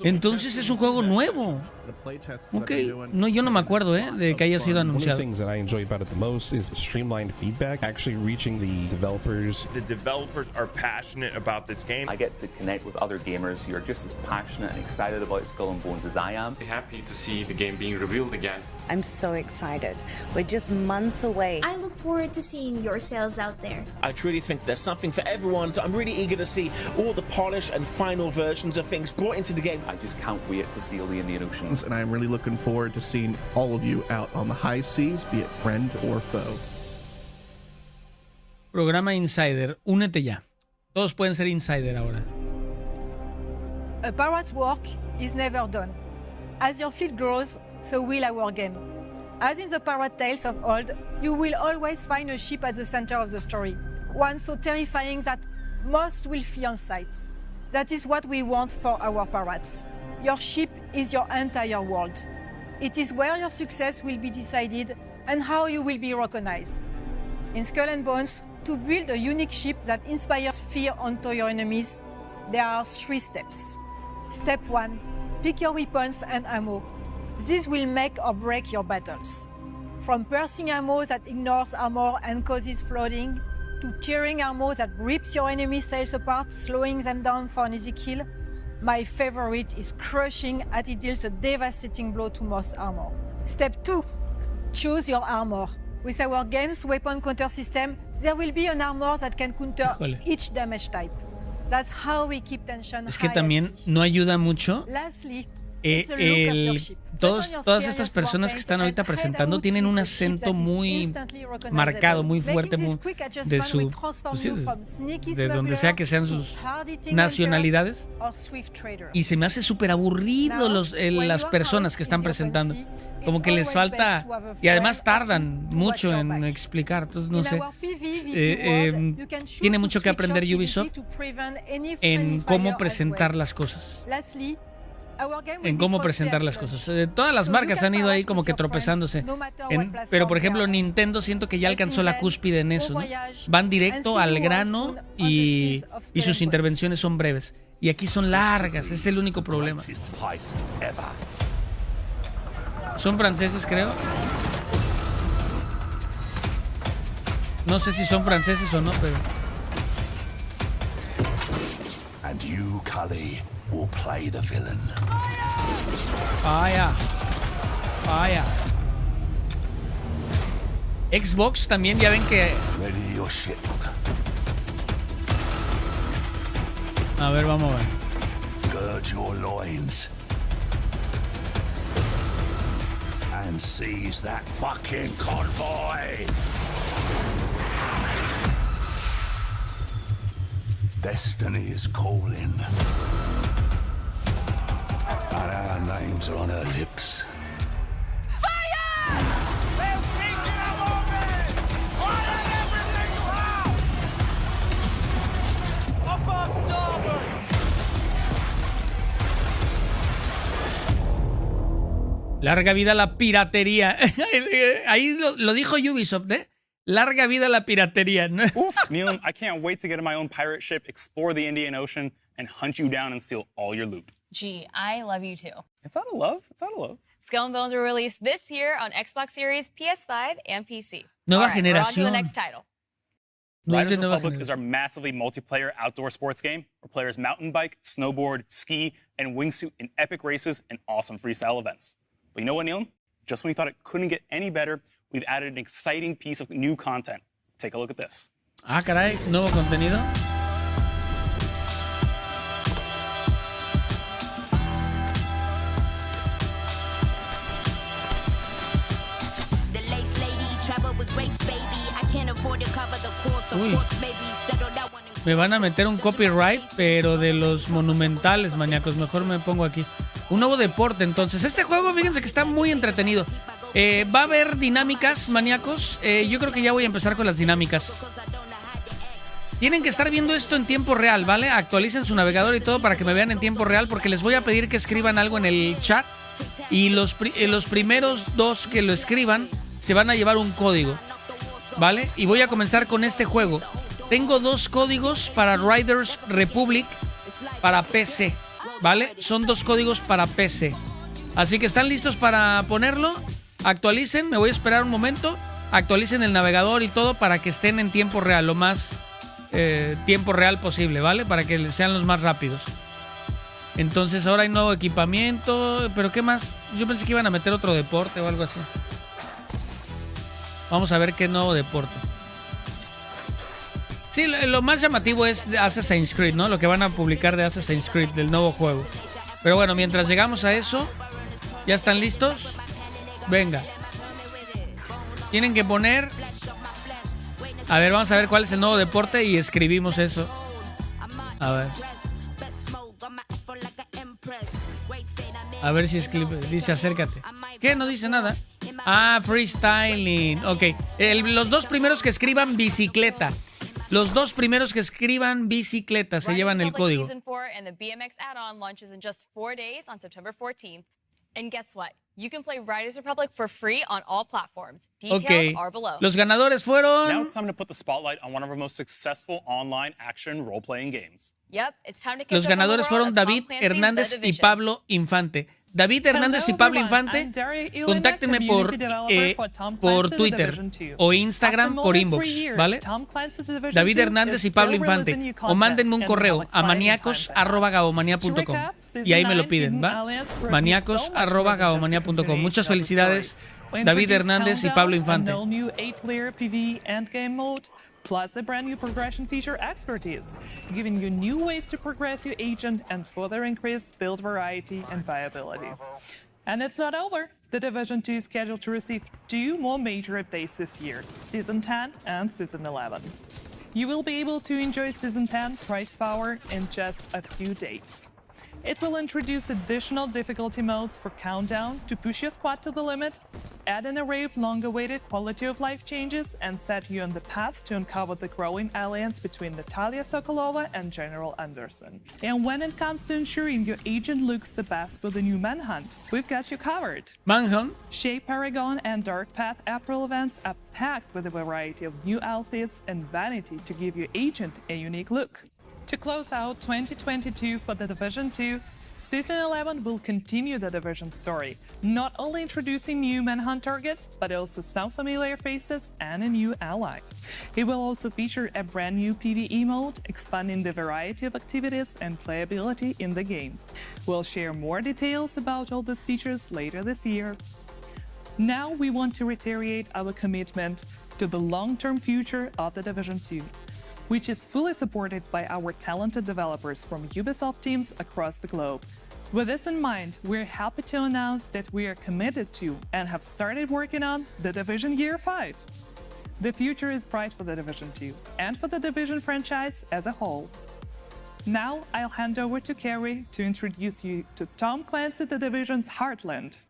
Entonces es un juego nuevo. Ok, no, yo no me acuerdo de que haya sido anunciado. One of the things that I enjoy about it the most is streamlined feedback, actually reaching the developers. The developers are passionate about this game. I get to connect with other gamers who are just as passionate and excited about Skull and Bones as I am. Happy to see the game being revealed again. I'm so excited. We're just months away. I look forward to seeing your sales out there. I truly think there's something for everyone, so I'm really eager to see all the polished and final versions of things brought into the game. I just can't wait to sail the Indian Ocean. And I'm really looking forward to seeing all of you out on the high seas, be it friend or foe. Programa Insider, únete ya. Todos pueden ser Insider ahora. A pirate's work is never done. As your fleet grows, so will our game. As in the pirate tales of old, you will always find a ship at the center of the story. One so terrifying that most will flee on sight. That is what we want for our pirates. Your ship is your entire world. It is where your success will be decided and how you will be recognized. In Skull and Bones, to build a unique ship that inspires fear onto your enemies, there are 3 steps. Step 1. Pick your weapons and ammo. This will make or break your battles. From piercing ammo that ignores armor and causes flooding, to tearing ammo that rips your enemy's sails apart, slowing them down for an easy kill, my favorite is crushing as it deals a devastating blow to most armor. Step 2. Choose your armor. With our game's weapon counter system, there will be an armor that can counter each damage type. That's how we keep tension Es que también no ayuda mucho. Todas estas personas que están ahorita presentando tienen un acento muy marcado, muy fuerte, de donde sea que sean sus nacionalidades. Y se me hace súper aburrido las personas que están presentando. Como que les falta, y además tardan mucho en explicar. Entonces no sé, tiene mucho que aprender Ubisoft en cómo presentar las cosas. Todas las marcas han ido ahí como que tropezándose. Pero por ejemplo Nintendo siento que ya alcanzó la cúspide en eso, ¿no? Van directo al grano y sus intervenciones son breves. Y aquí son largas, es el único problema. Son franceses, creo. No sé si son franceses o no, pero... And you, Cully, will play the villain. Vaya. Xbox también, ya ven que... Ready your ship. A ver, vamos a ver. Gird your loins. And seize that fucking convoy. Destiny is calling. And our names are on her lips. Fire! They'll sink in a moment! Fire everything you have! Up our starboard! Larga vida la piratería. Ahí lo dijo Ubisoft, ¿eh? Larga vida la piratería. Oof, Neil, I can't wait to get in my own pirate ship, explore the Indian Ocean, and hunt you down and steal all your loot. Gee, I love you too. It's out of love. It's out of love. Skull and Bones were released this year on Xbox Series, PS5, and PC. Nueva All right, we're on to generación. the next title. No es Riders de nueva Republic is our generación. massively multiplayer outdoor sports game where players mountain bike, snowboard, ski, and wingsuit in epic races and awesome freestyle events. But you know what, Neil? Just when you thought it couldn't get any better, we've added an exciting piece of new content. Take a look at this. Ah, caray, nuevo contenido. Uy. Me van a meter un copyright, pero de los monumentales, maníacos. Mejor me pongo aquí. Un nuevo deporte, entonces. Este juego, fíjense que está muy entretenido. Va a haber dinámicas, maníacos. Yo creo que ya voy a empezar con las dinámicas. Tienen que estar viendo esto en tiempo real, ¿vale? Actualicen su navegador y todo para que me vean en tiempo real, porque les voy a pedir que escriban algo en el chat. Y los primeros dos que lo escriban se van a llevar un código, ¿vale? Y voy a comenzar con este juego. Tengo 2 códigos para Riders Republic para PC, ¿vale? Son 2 códigos para PC. Así que están listos para ponerlo. Actualicen, me voy a esperar un momento. Actualicen el navegador y todo para que estén en tiempo real, lo más tiempo real posible, ¿vale? Para que sean los más rápidos. Entonces ahora hay nuevo equipamiento. ¿Pero qué más? Yo pensé que iban a meter otro deporte o algo así. Vamos a ver qué nuevo deporte. Sí, lo más llamativo es Assassin's Creed, ¿no? Lo que van a publicar de Assassin's Creed, del nuevo juego. Pero bueno, mientras llegamos a eso, ¿ya están listos? Venga. Tienen que poner... A ver, vamos a ver cuál es el nuevo deporte y escribimos eso. A ver. A ver si dice acércate. ¿Qué? No dice nada. Ah, freestyling. Ok. Los 2 primeros que escriban bicicleta. Los 2 primeros que escriban bicicleta se llevan el código. Season 4 and the BMX add-on launches in just 4 days on September 14th. And guess what? You can play Riders Republic for free on all platforms. Details are below. Los ganadores fueron... Now it's time to put the spotlight on one of our most successful online action role-playing games. Yep, it's time to catch Los up on the ganadores world fueron of Tom David Clancy's Hernández The y Division. Pablo Infante. David Hernández y Pablo Infante, contáctenme por Twitter o Instagram por inbox, ¿vale? David Hernández y Pablo Infante. O mándenme un correo a maníacos@gaomanía.com y ahí me lo piden, ¿va? maníacos@gaomanía.com. Muchas felicidades, David Hernández y Pablo Infante. Plus the brand new progression feature expertise, giving you new ways to progress your agent and further increase build variety and viability. And it's not over. The Division 2 is scheduled to receive 2 more major updates this year, Season 10 and Season 11. You will be able to enjoy Season 10 price power in just a few days. It will introduce additional difficulty modes for Countdown to push your squad to the limit, add an array of long-awaited quality-of-life changes, and set you on the path to uncover the growing alliance between Natalia Sokolova and General Anderson. And when it comes to ensuring your agent looks the best for the new Manhunt, we've got you covered. Manhunt? Shape Paragon and Dark Path April events are packed with a variety of new outfits and vanity to give your agent a unique look. To close out 2022 for The Division 2, Season 11 will continue the Division story, not only introducing new Manhunt targets, but also some familiar faces and a new ally. It will also feature a brand new PvE mode, expanding the variety of activities and playability in the game. We'll share more details about all these features later this year. Now we want to reiterate our commitment to the long-term future of The Division 2. Which is fully supported by our talented developers from Ubisoft teams across the globe. With this in mind, we're happy to announce that we are committed to and have started working on The Division Year 5. The future is bright for The Division 2 and for the Division franchise as a whole. Now I'll hand over to Carrie to introduce you to Tom Clancy The Division's Heartland.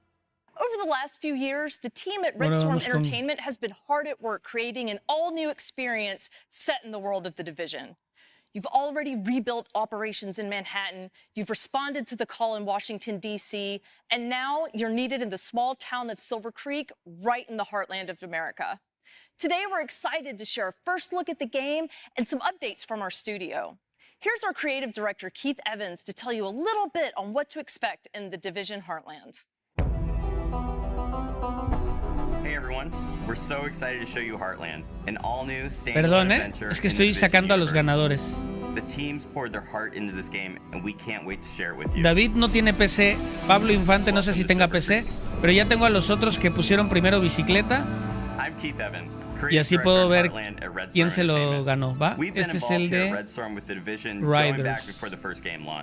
Over the last few years, the team at Red Storm Entertainment has been hard at work creating an all-new experience set in the world of The Division. You've already rebuilt operations in Manhattan, you've responded to the call in Washington, D.C., and now you're needed in the small town of Silver Creek, right in the heartland of America. Today, we're excited to share a first look at the game and some updates from our studio. Here's our creative director, Keith Evans, to tell you a little bit on what to expect in the Division Heartland. Hey everyone, we're so excited to show you Heartland, an all-new standalone Perdón, adventure. es que estoy sacando a los ganadores. The teams poured their heart into this game, and we can't wait to share it with you. David no tiene PC, Pablo Infante no sé si tenga PC, pero ya tengo a los otros que pusieron primero bicicleta. I'm Keith Evans, Y así puedo ver quién se lo ganó, ¿va? Este es el de Riders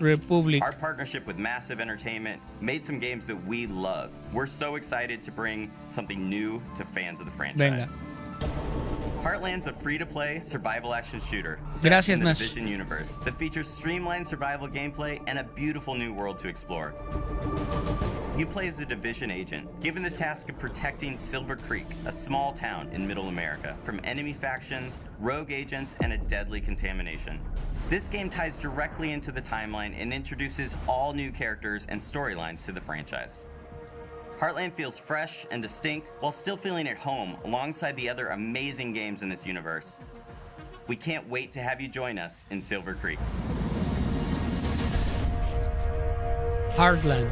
Republic. Our partnership with Massive Entertainment made some games that we love. We're so excited to bring something new to fans of the franchise. Venga. Heartland's a free-to-play survival action shooter set in the Nash. Division universe that features streamlined survival gameplay and a beautiful new world to explore. You play as a Division agent, given the task of protecting Silver Creek, a small town in Middle America, from enemy factions, rogue agents, and a deadly contamination. This game ties directly into the timeline and introduces all new characters and storylines to the franchise. Heartland feels fresh and distinct while still feeling at home alongside the other amazing games in this universe. We can't wait to have you join us in Silver Creek. Heartland.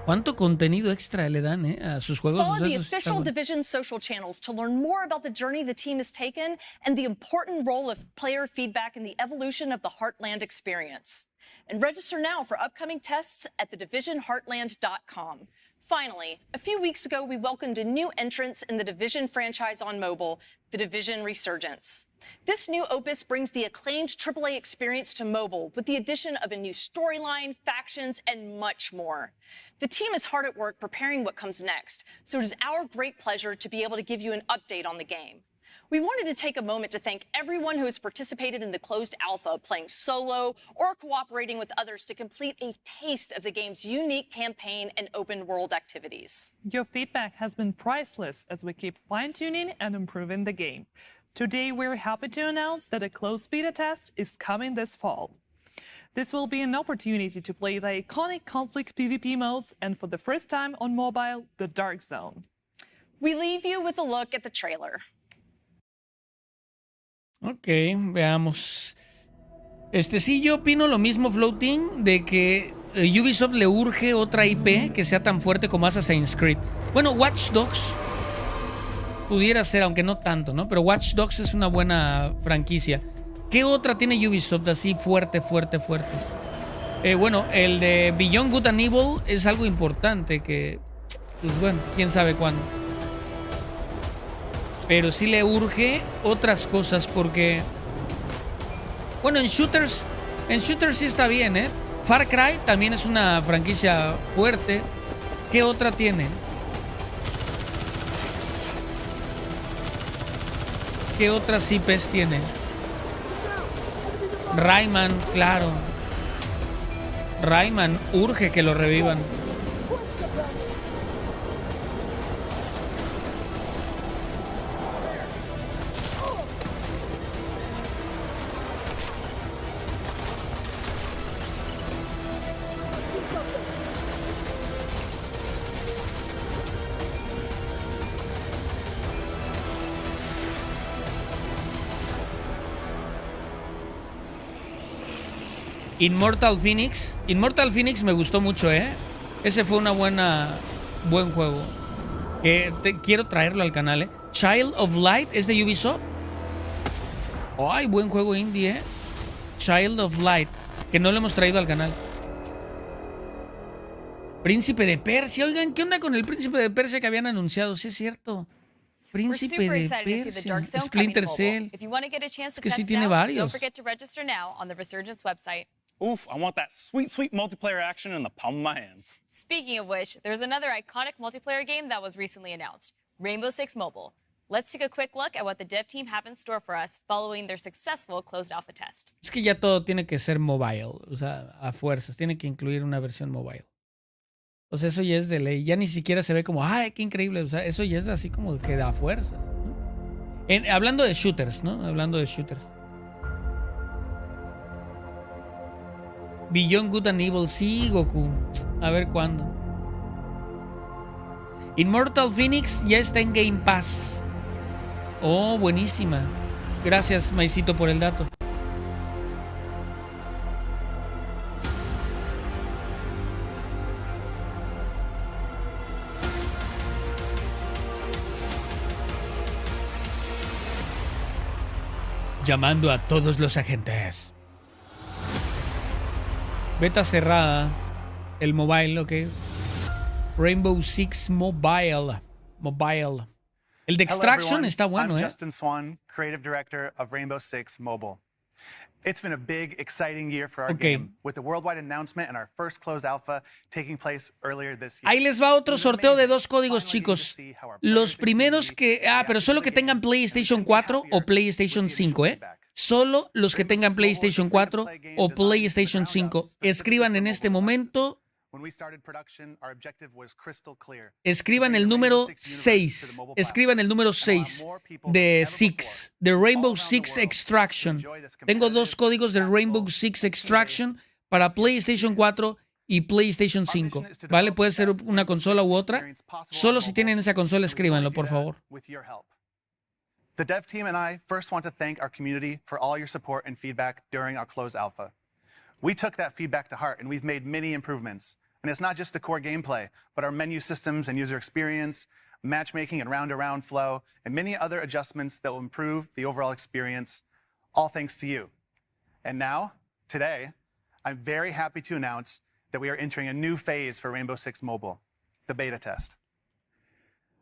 ¿Cuánto contenido extra le dan a sus juegos? Follow the official Division social channels to learn more about the journey the team has taken and the important role of player feedback in the evolution of the Heartland experience. And register now for upcoming tests at thedivisionheartland.com. Finally, a few weeks ago, we welcomed a new entrance in the Division franchise on mobile, the Division Resurgence. This new opus brings the acclaimed AAA experience to mobile with the addition of a new storyline, factions, and much more. The team is hard at work preparing what comes next, so it is our great pleasure to be able to give you an update on the game. We wanted to take a moment to thank everyone who has participated in the closed alpha, playing solo or cooperating with others to complete a taste of the game's unique campaign and open world activities. Your feedback has been priceless as we keep fine-tuning and improving the game. Today, we're happy to announce that a closed beta test is coming this fall. This will be an opportunity to play the iconic conflict PvP modes and for the first time on mobile, the Dark Zone. We leave you with a look at the trailer. Ok, veamos. Sí, yo opino lo mismo, Floating, de que Ubisoft le urge otra IP que sea tan fuerte como Assassin's Creed. Bueno, Watch Dogs pudiera ser, aunque no tanto, ¿no? Pero Watch Dogs es una buena franquicia. ¿Qué otra tiene Ubisoft así fuerte? Bueno, el de Beyond Good and Evil es algo importante que, pues bueno, quién sabe cuándo. Pero sí le urge otras cosas porque... Bueno, en shooters sí está bien, ¿eh? Far Cry también es una franquicia fuerte. ¿Qué otra tiene? ¿Qué otras IPs tiene? Rayman, claro. Rayman urge que lo revivan. Immortal Phoenix me gustó mucho, Ese fue buen juego. Quiero traerlo al canal, Child of Light es de Ubisoft. Ay, buen juego indie, Child of Light, que no lo hemos traído al canal. Príncipe de Persia, oigan, ¿qué onda con el Príncipe de Persia que habían anunciado? Sí es cierto. Príncipe de Persia, Splinter Cell. Es que sí tiene varios. Oof, I want that sweet, sweet multiplayer action in the palm of my hands. Speaking of which, there's another iconic multiplayer game that was recently announced, Rainbow Six Mobile. Let's take a quick look at what the dev team have in store for us following their successful closed alpha test. Es que ya todo tiene que ser mobile, o sea, a fuerzas, tiene que incluir una versión mobile. O sea, eso ya es de ley, ya ni siquiera se ve como, ¡ay, qué increíble! O sea, eso ya es así como que da fuerzas, ¿no? Hablando de shooters, ¿no? Hablando de shooters. Beyond Good and Evil, sí, Goku. A ver cuándo. Immortal Phoenix ya está en Game Pass. Oh, buenísima. Gracias, Maicito, por el dato. Llamando a todos los agentes. Beta cerrada. El mobile, ok. Rainbow Six Mobile. El de Extraction está bueno, I'm Justin Swan, Creative Director of Rainbow Six Mobile. It's been a big, exciting year for our game, with the worldwide announcement and our first closed alpha taking place earlier this year. Ahí les va otro sorteo de 2 códigos, chicos. Los primeros que... pero solo que tengan PlayStation 4 o PlayStation 5, ¿eh? Solo los que tengan PlayStation 4 o PlayStation 5. Escriban en este momento... Escriban el número 6. Escriban el número 6 de Six, de Rainbow Six Extraction. Tengo 2 códigos de Rainbow Six Extraction para PlayStation 4 y PlayStation 5. ¿Vale? Puede ser una consola u otra. Solo si tienen esa consola, escríbanlo, por favor. The dev team and I first want to thank our community for all your support and feedback during our closed alpha. We took that feedback to heart and we've made many improvements. And it's not just the core gameplay, but our menu systems and user experience, matchmaking and round-to-round flow, and many other adjustments that will improve the overall experience, all thanks to you. And now, today, I'm very happy to announce that we are entering a new phase for Rainbow Six Mobile, the beta test.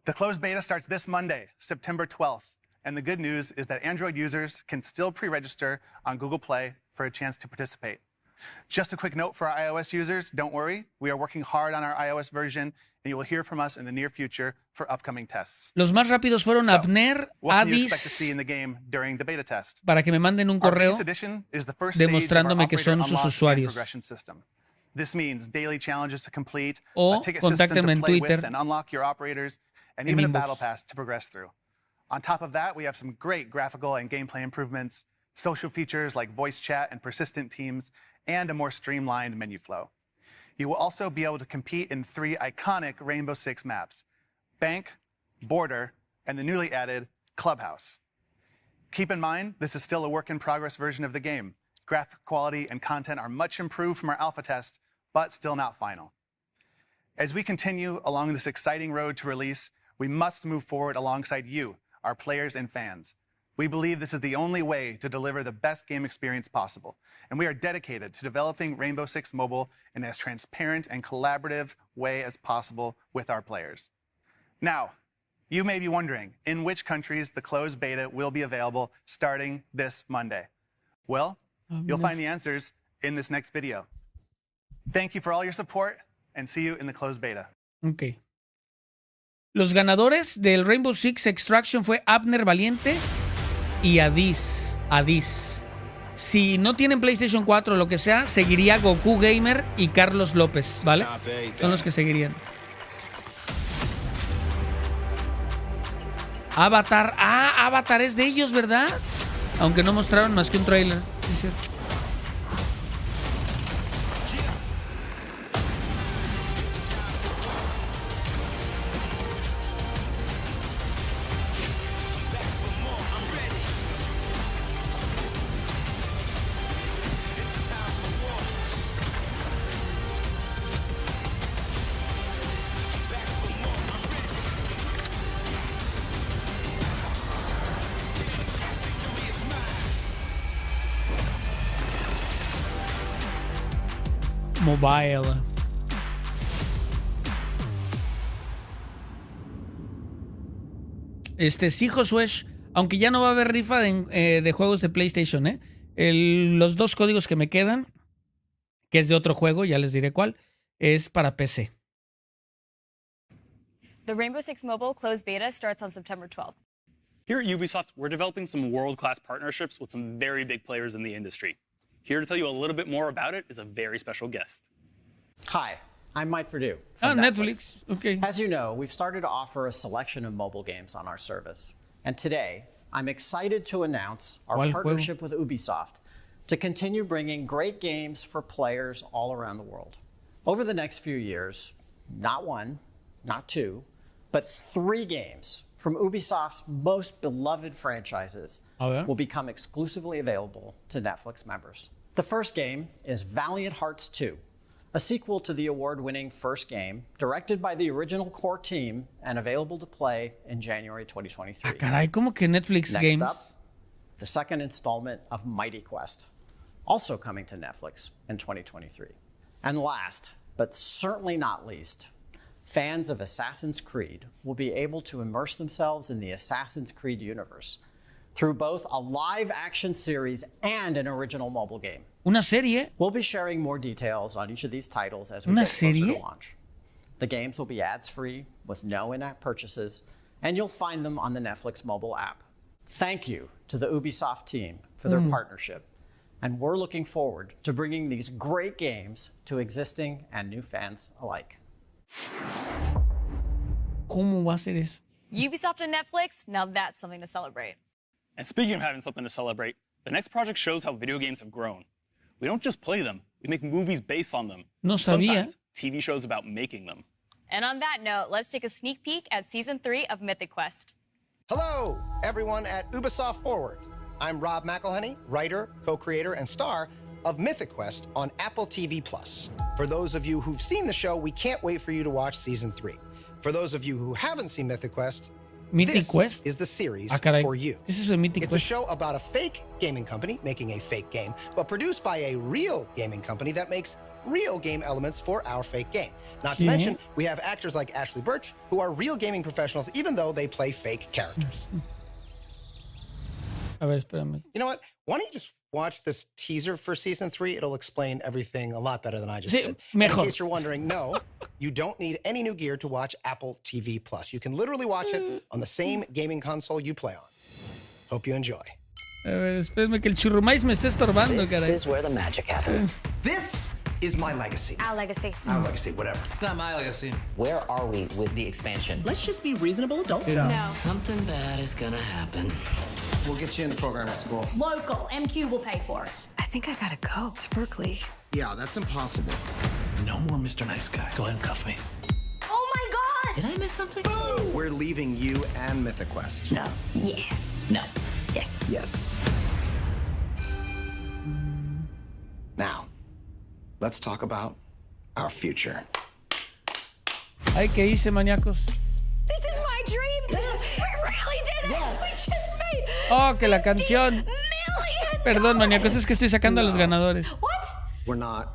The closed beta starts this Monday, September 12th, and the good news is that Android users can still pre-register on Google Play for a chance to participate. Just a quick note for our iOS users, don't worry, we are working hard on our iOS version, and you will hear from us in the near future for upcoming tests. Los más rápidos fueron Abner, Adis, para que me manden un correo demostrándome que son sus usuarios. This means daily challenges to complete, o a ticket system contáctenme to en play Twitter, with and unlock your operators, and en even a inbox. battle pass to progress through. On top of that, we have some great graphical and gameplay improvements, social features like voice chat and persistent teams, and a more streamlined menu flow. You will also be able to compete in 3 iconic Rainbow Six maps: Bank, Border, and the newly added Clubhouse. Keep in mind, this is still a work-in-progress version of the game. Graphic quality and content are much improved from our alpha test, but still not final. As we continue along this exciting road to release, we must move forward alongside you, our players and fans. We believe this is the only way to deliver the best game experience possible, and we are dedicated to developing Rainbow Six Mobile in as transparent and collaborative way as possible with our players. Now, you may be wondering in which countries the closed beta will be available starting this Monday. Well, you'll find the answers in this next video. Thank you for all your support, and see you in the closed beta. Ok. Los ganadores del Rainbow Six Extraction fue Abner Valiente y Adis. Si no tienen PlayStation 4 o lo que sea, seguiría Goku Gamer y Carlos López, ¿vale? Son los que seguirían. Avatar. Avatar es de ellos, ¿verdad? Aunque no mostraron más que un trailer. Sí, es cierto. Mobile. Sí, Josué, aunque ya no va a haber rifa de juegos de PlayStation, ¿eh? Los 2 códigos que me quedan, que es de otro juego, ya les diré cuál, es para PC. The Rainbow Six Mobile closed beta starts on September 12th. Here at Ubisoft, we're developing some world-class partnerships with some very big players in the industry. Here to tell you a little bit more about it is a very special guest. Hi, I'm Mike Perdue. Netflix. Okay. As you know, we've started to offer a selection of mobile games on our service. And today, I'm excited to announce our partnership with Ubisoft to continue bringing great games for players all around the world. Over the next few years, not one, not two, but 3 games from Ubisoft's most beloved franchises will become exclusively available to Netflix members. The first game is Valiant Hearts 2, a sequel to the award-winning first game, directed by the original core team and available to play in January 2023. Ah, caray, ¿cómo que Netflix Next Games? up, the second installment of Mighty Quest, also coming to Netflix in 2023. And last, but certainly not least, fans of Assassin's Creed will be able to immerse themselves in the Assassin's Creed universe through both a live-action series and an original mobile game. ¿Una serie? We'll be sharing more details on each of these titles as we get closer to launch. The games will be ads-free with no in-app purchases, and you'll find them on the Netflix mobile app. Thank you to the Ubisoft team for their partnership, and we're looking forward to bringing these great games to existing and new fans alike. ¿Cómo va a ser eso? Ubisoft and Netflix, now that's something to celebrate. And speaking of having something to celebrate, the next project shows how video games have grown. We don't just play them, we make movies based on them. No sabía. Sometimes TV shows about making them. And on that note, let's take a sneak peek at Season 3 of Mythic Quest. Hello, everyone at Ubisoft Forward. I'm Rob McElhenney, writer, co-creator, and star of Mythic Quest on Apple TV+. For those of you who've seen the show, we can't wait for you to watch Season 3. For those of you who haven't seen Mythic Quest, this is the series for you. It's a show about a fake gaming company making a fake game, but produced by a real gaming company that makes real game elements for our fake game. Not to mention, we have actors like Ashley Birch, who are real gaming professionals, even though they play fake characters. A ver, espérame. You know what? Why don't you just watch this teaser for Season 3? It'll explain everything a lot better than I just did. In case you're wondering, no, you don't need any new gear to watch Apple TV+. You can literally watch it on the same gaming console you play on. Hope you enjoy. A ver, espérame que el churrumais me está estorbando, caray. This is where the magic happens. This is my legacy. Our legacy. Our legacy, whatever. It's not my legacy. Where are we with the expansion? Let's just be reasonable adults. No. Something bad is gonna happen. We'll get you into programming school. Local. MQ will pay for it. I think I gotta go to Berkeley. Yeah, that's impossible. No more Mr. Nice Guy. Go ahead and cuff me. Oh my God! Did I miss something? We're leaving you and Mythic Quest. No. Yes. No. Yes. Yes. Now, let's talk about our future. Ay, ¿qué hice, maníacos? This is my dream. Yes. We really did it. Yes. We just made Oh, que la canción. Perdón, maníacos, es que estoy sacando a los ganadores. What? We're not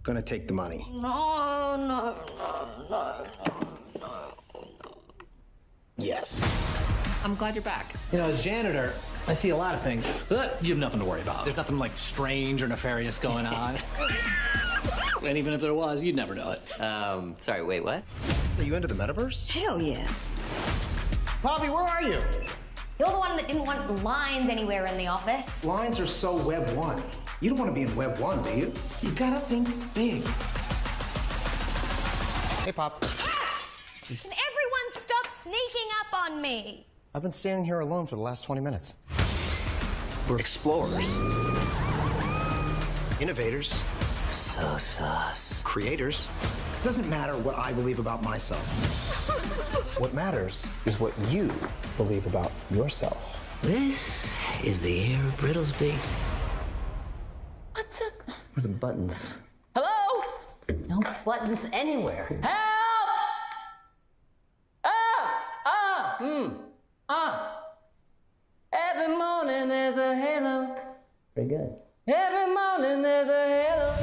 gonna take the money. No. Yes. I'm glad you're back. You know, as janitor, I see a lot of things. But you have nothing to worry about. There's nothing like strange or nefarious going on. And even if there was, you'd never know it. Sorry, wait, what? Are you into the metaverse? Hell yeah. Poppy, where are you? You're the one that didn't want lines anywhere in the office. Lines are so Web 1. You don't want to be in Web 1, do you? You gotta think big. Hey, Pop. And everyone stop sneaking up on me. I've been standing here alone for the last 20 minutes. We're explorers. Innovators. So sus. Creators. It doesn't matter what I believe about myself. What matters is what you believe about yourself. This is the air of Brittlesby. What the? Where are the buttons? Hello? No buttons anywhere. Help! Every morning there's a halo. Pretty good. Every morning there's a halo.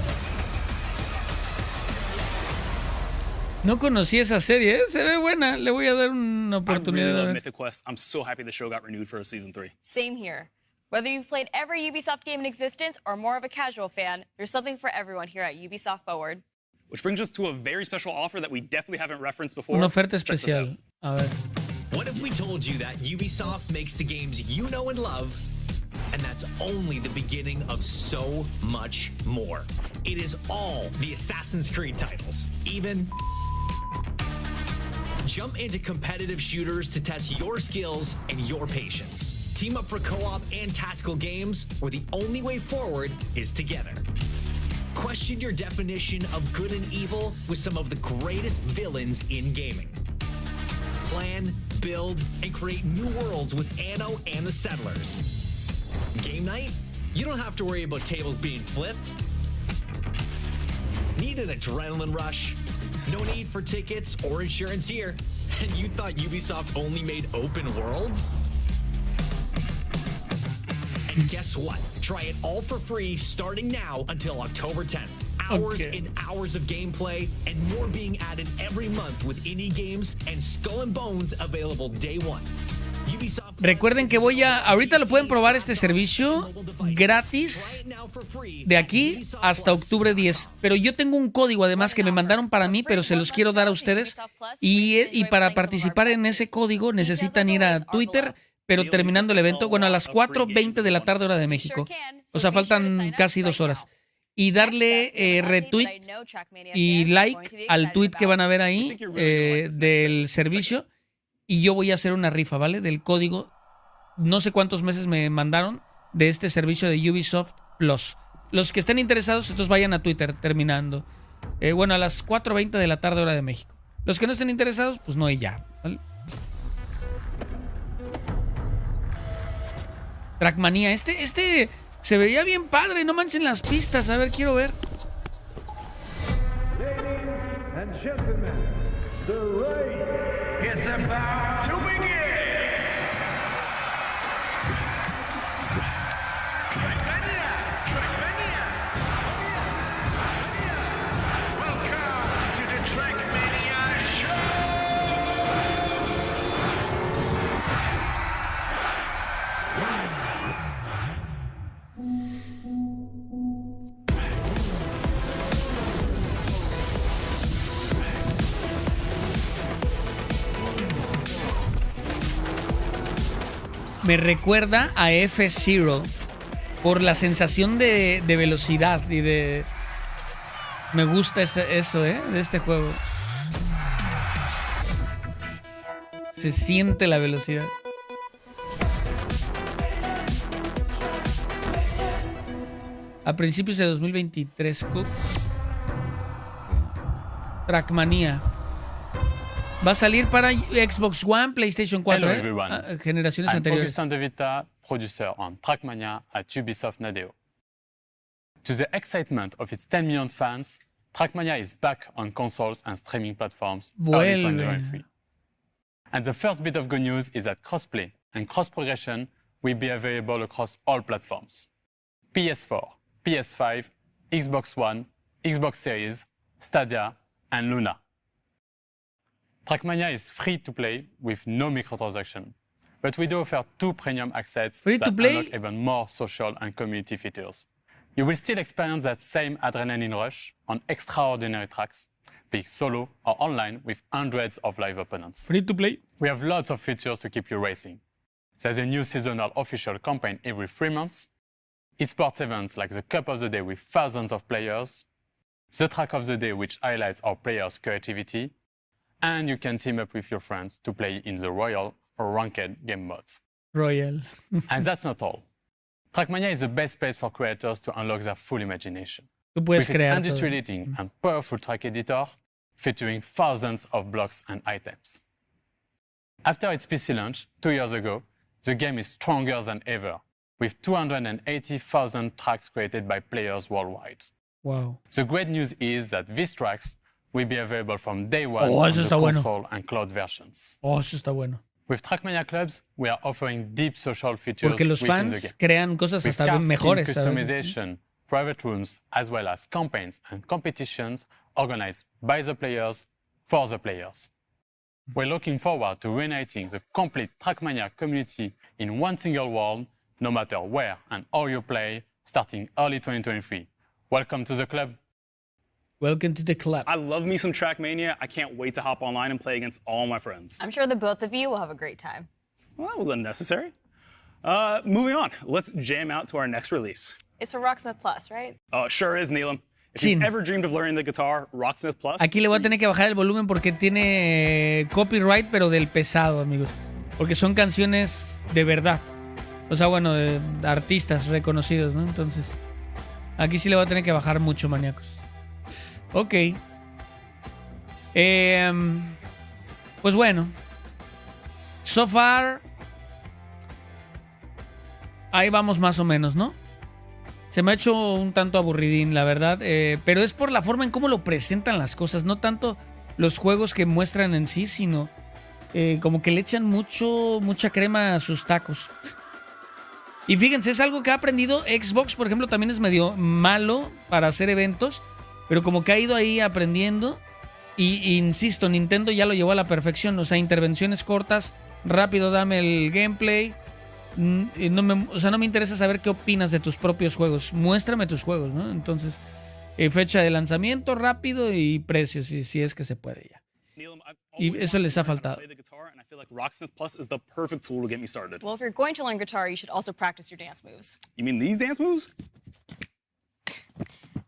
No conocí esa serie, ¿eh? Se ve buena. Le voy a dar una oportunidad. I really de love ver. Mythic Quest. I'm so happy the show got renewed for a Season 3. Same here. Whether you've played every Ubisoft game in existence or more of a casual fan, there's something for everyone here at Ubisoft Forward. Which brings us to a very special offer that we definitely haven't referenced before. Una oferta Check this out. especial. A ver. What if we told you that Ubisoft makes the games you know and love, and that's only the beginning of so much more? It is all the Assassin's Creed titles, even... Jump into competitive shooters to test your skills and your patience. Team up for co-op and tactical games, where the only way forward is together. Question your definition of good and evil with some of the greatest villains in gaming. Plan, build, and create new worlds with Anno and the Settlers. Game night? You don't have to worry about tables being flipped. Need an adrenaline rush? No need for tickets or insurance here. And you thought Ubisoft only made open worlds? And guess what? Try it all for free starting now until October 10th. Hours and hours of gameplay and more being added every month with indie games and Skull and Bones available day one. Recuerden que ahorita lo pueden probar este servicio gratis de aquí hasta octubre 10. Pero yo tengo un código además que me mandaron para mí, pero se los quiero dar a ustedes. Y para participar en ese código necesitan ir a Twitter, pero terminando el evento, bueno, a las 4:20 de la tarde hora de México. O sea, faltan casi 2 horas. Y darle retweet y like al tweet que van a ver ahí del servicio. Y yo voy a hacer una rifa, ¿vale? Del código. No sé cuántos meses me mandaron de este servicio de Ubisoft Plus. Los que estén interesados, entonces vayan a Twitter terminando. Bueno, a las 4:20 de la tarde hora de México. Los que no estén interesados, pues no hay ya, ¿vale? Trackmania. Este se veía bien padre. No manchen las pistas. A ver, quiero ver. Ladies and gentlemen, the race is about to begin. Welcome to the Trackmania Show. Me recuerda a F-Zero por la sensación de velocidad y de... Me gusta eso, de este juego. Se siente la velocidad. A principios de 2023, Trackmania. Va a salir para Xbox One, PlayStation 4, Hello everyone. Generaciones I'm anteriores. Augustin De Vita, producer on Trackmania at Ubisoft Nadeo. To the excitement of its 10 million fans, Trackmania is back on consoles and streaming platforms early 2023. And the first bit of good news is that crossplay and cross-progression will be available across all platforms. PS4, PS5, Xbox One, Xbox Series, Stadia, and Luna. Trackmania is free to play with no microtransaction, but we do offer 2 premium assets that unlock even more social and community features. You will still experience that same adrenaline rush on extraordinary tracks, be it solo or online with hundreds of live opponents. Free to play. We have lots of features to keep you racing. There's a new seasonal official campaign every 3 months, esports events like the Cup of the Day with thousands of players, the Track of the Day which highlights our players' creativity, and you can team up with your friends to play in the Royal or Ranked game modes. Royal. And that's not all. Trackmania is the best place for creators to unlock their full imagination. Tú puedes with its crear industry-leading and powerful track editor, featuring thousands of blocks and items. After its PC launch 2 years ago, the game is stronger than ever, with 280,000 tracks created by players worldwide. Wow. The great news is that these tracks will be available from day one Oh, on eso the está bueno. console and cloud versions. Oh, eso está bueno. With Trackmania Clubs, we are offering deep social features Porque los within the fans game. crean cosas With hasta card skin mejores. ¿sabes? customization, private rooms, as well as campaigns and competitions organized by the players for the players. We're looking forward to reuniting the complete Trackmania community in one single world, no matter where and how you play, starting early 2023. Welcome to the club. Welcome to the club. I love me some Trackmania. I can't wait to hop online and play against all my friends. I'm sure the both of you will have a great time. Well, that was unnecessary. Moving on, let's jam out to our next release. It's for Rocksmith Plus, right? Sure is, Neelam. If you've ever dreamed of learning the guitar, Rocksmith Plus. Aquí le voy a tener que bajar el volumen porque tiene copyright, pero del pesado, amigos. Porque son canciones de verdad. O sea, bueno, de artistas reconocidos, ¿no? Entonces, aquí sí le voy a tener que bajar mucho, maníacos. Ok. Pues bueno. So far, ahí vamos más o menos, ¿no? Se me ha hecho un tanto aburridín, la verdad. Pero es por la forma en cómo lo presentan las cosas. No tanto los juegos que muestran en sí, sino como que le echan mucha crema a sus tacos. Y fíjense, es algo que ha aprendido Xbox, por ejemplo, también es medio malo para hacer eventos, pero como que ha ido ahí aprendiendo. Y insisto, Nintendo ya lo llevó a la perfección. O sea, intervenciones cortas, rápido dame el gameplay. No me interesa saber qué opinas de tus propios juegos. Muéstrame tus juegos, ¿no? Entonces, fecha de lanzamiento rápido y precios, si es que se puede ya. Y eso les ha faltado. Rocksmith Plus is the perfect tool to get me started. Well, if you're going to learn guitar, you should also practice your dance moves. You mean these dance moves?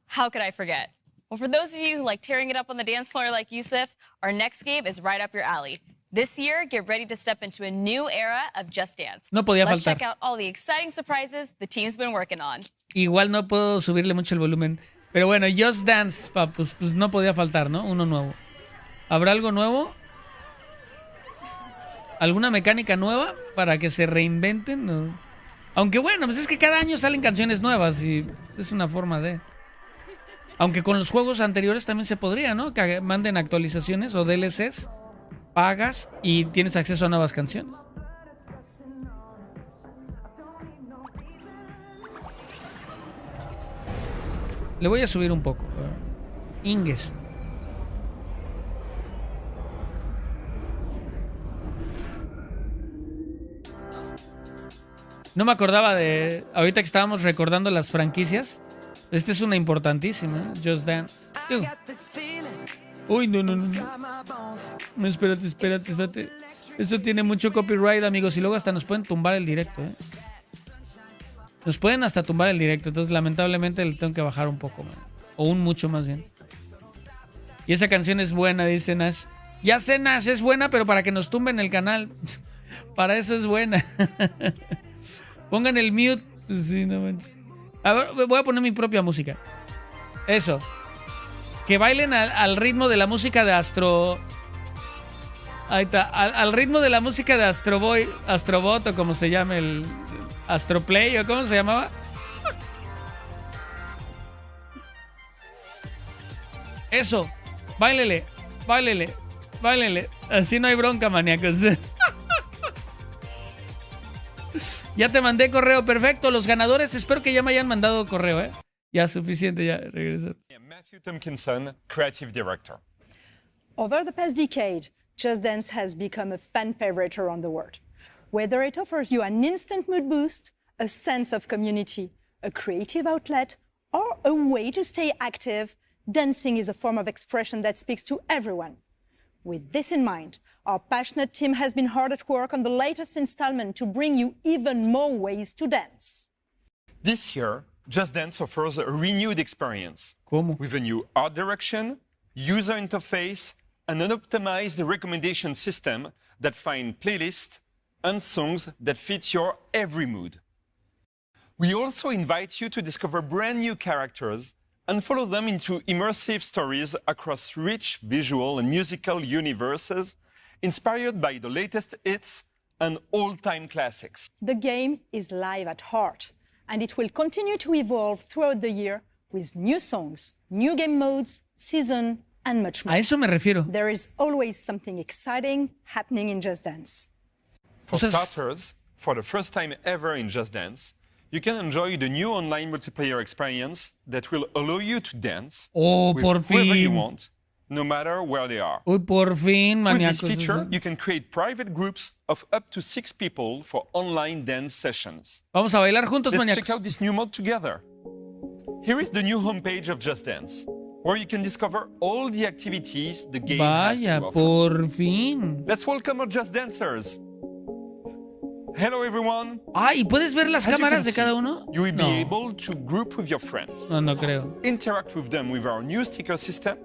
How could I forget? Well, for those of you who like tearing it up on the dance floor like Yusuf, our next game is right up your alley. This year, get ready to step into a new era of Just Dance. No podía Let's faltar. check out all the exciting surprises the team's been working on. Igual no puedo subirle mucho el volumen. Pero bueno, Just Dance, pues no podía faltar, ¿no? Uno nuevo. ¿Habrá algo nuevo? ¿Alguna mecánica nueva para que se reinventen? No. Aunque bueno, pues es que cada año salen canciones nuevas y es una forma de... Aunque con los juegos anteriores también se podría, ¿no? Que manden actualizaciones o DLCs, pagas y tienes acceso a nuevas canciones. Le voy a subir un poco. Ingues. No me acordaba de... Ahorita que estábamos recordando las franquicias. Esta es una importantísima, ¿eh? Just Dance. Uy, no. No, espérate. Eso tiene mucho copyright, amigos. Y luego hasta nos pueden tumbar el directo, ¿eh? Nos pueden hasta tumbar el directo. Entonces, lamentablemente, le tengo que bajar un poco, man. O un mucho, más bien. Y esa canción es buena, dice Nash. Ya sé, Nash, es buena, pero para que nos tumben el canal. Para eso es buena. Pongan el mute. Sí, no manches. A ver, voy a poner mi propia música. Eso. Que bailen al ritmo de la música de Astro... Ahí está. Al ritmo de la música de Astrobot, o como se llame el... Astroplay, o cómo se llamaba. Eso. Báilele. Así no hay bronca, maníacos. Ya te mandé correo, perfecto. Los ganadores, espero que ya me hayan mandado correo, ¿eh? Ya, suficiente, ya, regreso. Matthew Tompkinson, Creative Director. Over the past decade, Just Dance has become a fan favorite around the world. Whether it offers you an instant mood boost, a sense of community, a creative outlet, or a way to stay active, dancing is a form of expression that speaks to everyone. With this in mind, our passionate team has been hard at work on the latest installment to bring you even more ways to dance. This year, Just Dance offers a renewed experience. ¿Cómo? With a new art direction, user interface, and an optimized recommendation system that find playlists and songs that fit your every mood. We also invite you to discover brand new characters and follow them into immersive stories across rich visual and musical universes inspired by the latest hits and all-time classics. The game is live at heart, and it will continue to evolve throughout the year with new songs, new game modes, season, and much more. A eso me refiero. There is always something exciting happening in Just Dance. For starters, for the first time ever in Just Dance, you can enjoy the new online multiplayer experience that will allow you to dance with whoever you want, no matter where they are. Uy, por fin, maníacos. With this feature, you can create private groups of up to 6 people for online dance sessions. Vamos a bailar juntos, Let's maníacos. check out this new mode together. Here is the new homepage of Just Dance, where you can discover all the activities the game has to offer. Por fin. Let's welcome our Just Dancers. Hello, everyone. ¿Y puedes ver las cámaras de cada uno? You will be able to group with your friends. No creo. Interact with them with our new sticker system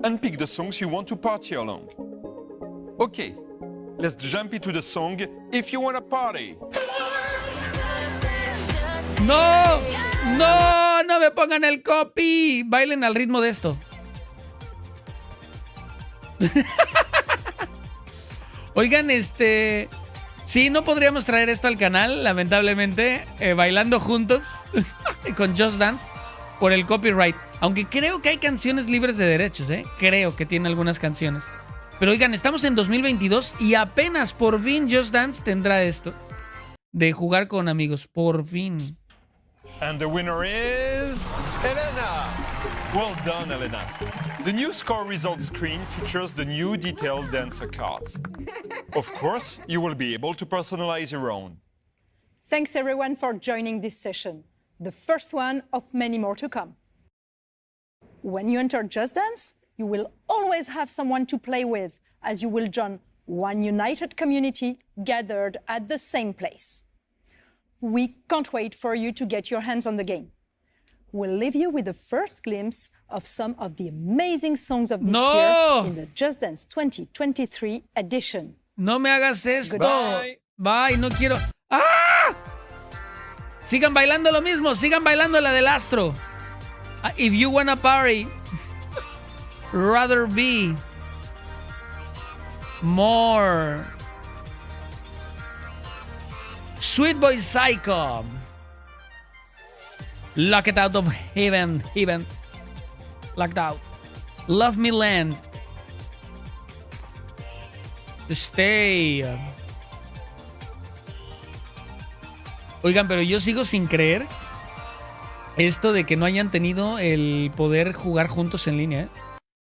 and pick the songs you want to party along. Okay, let's jump into the song If You Wanna Party. ¡No! ¡No! ¡No me pongan el copy! Bailen al ritmo de esto. Oigan, sí, no podríamos traer esto al canal, lamentablemente. Bailando juntos con Just Dance por el copyright. Aunque creo que hay canciones libres de derechos, Creo que tiene algunas canciones. Pero oigan, estamos en 2022 y apenas por fin Just Dance tendrá esto. De jugar con amigos, por fin. And the winner is Elena. Well done, Elena. The new score results screen features the new detailed dancer cards. Of course, you will be able to personalize your own. Thanks everyone for joining this session, the first one of many more to come. When you enter Just Dance, you will always have someone to play with, as you will join one united community gathered at the same place. We can't wait for you to get your hands on the game. We'll leave you with the first glimpse of some of the amazing songs of this year in the Just Dance 2023 edition. No me hagas esto. Bye. Bye, no quiero. ¡Ah! Sigan bailando lo mismo, sigan bailando la del astro. If you wanna party, rather be more. Sweet Boy Psycho. Lock it out of heaven. Locked out. Love Me Land. Stay. Oigan, pero yo sigo sin creer esto de que no hayan tenido el poder jugar juntos en línea.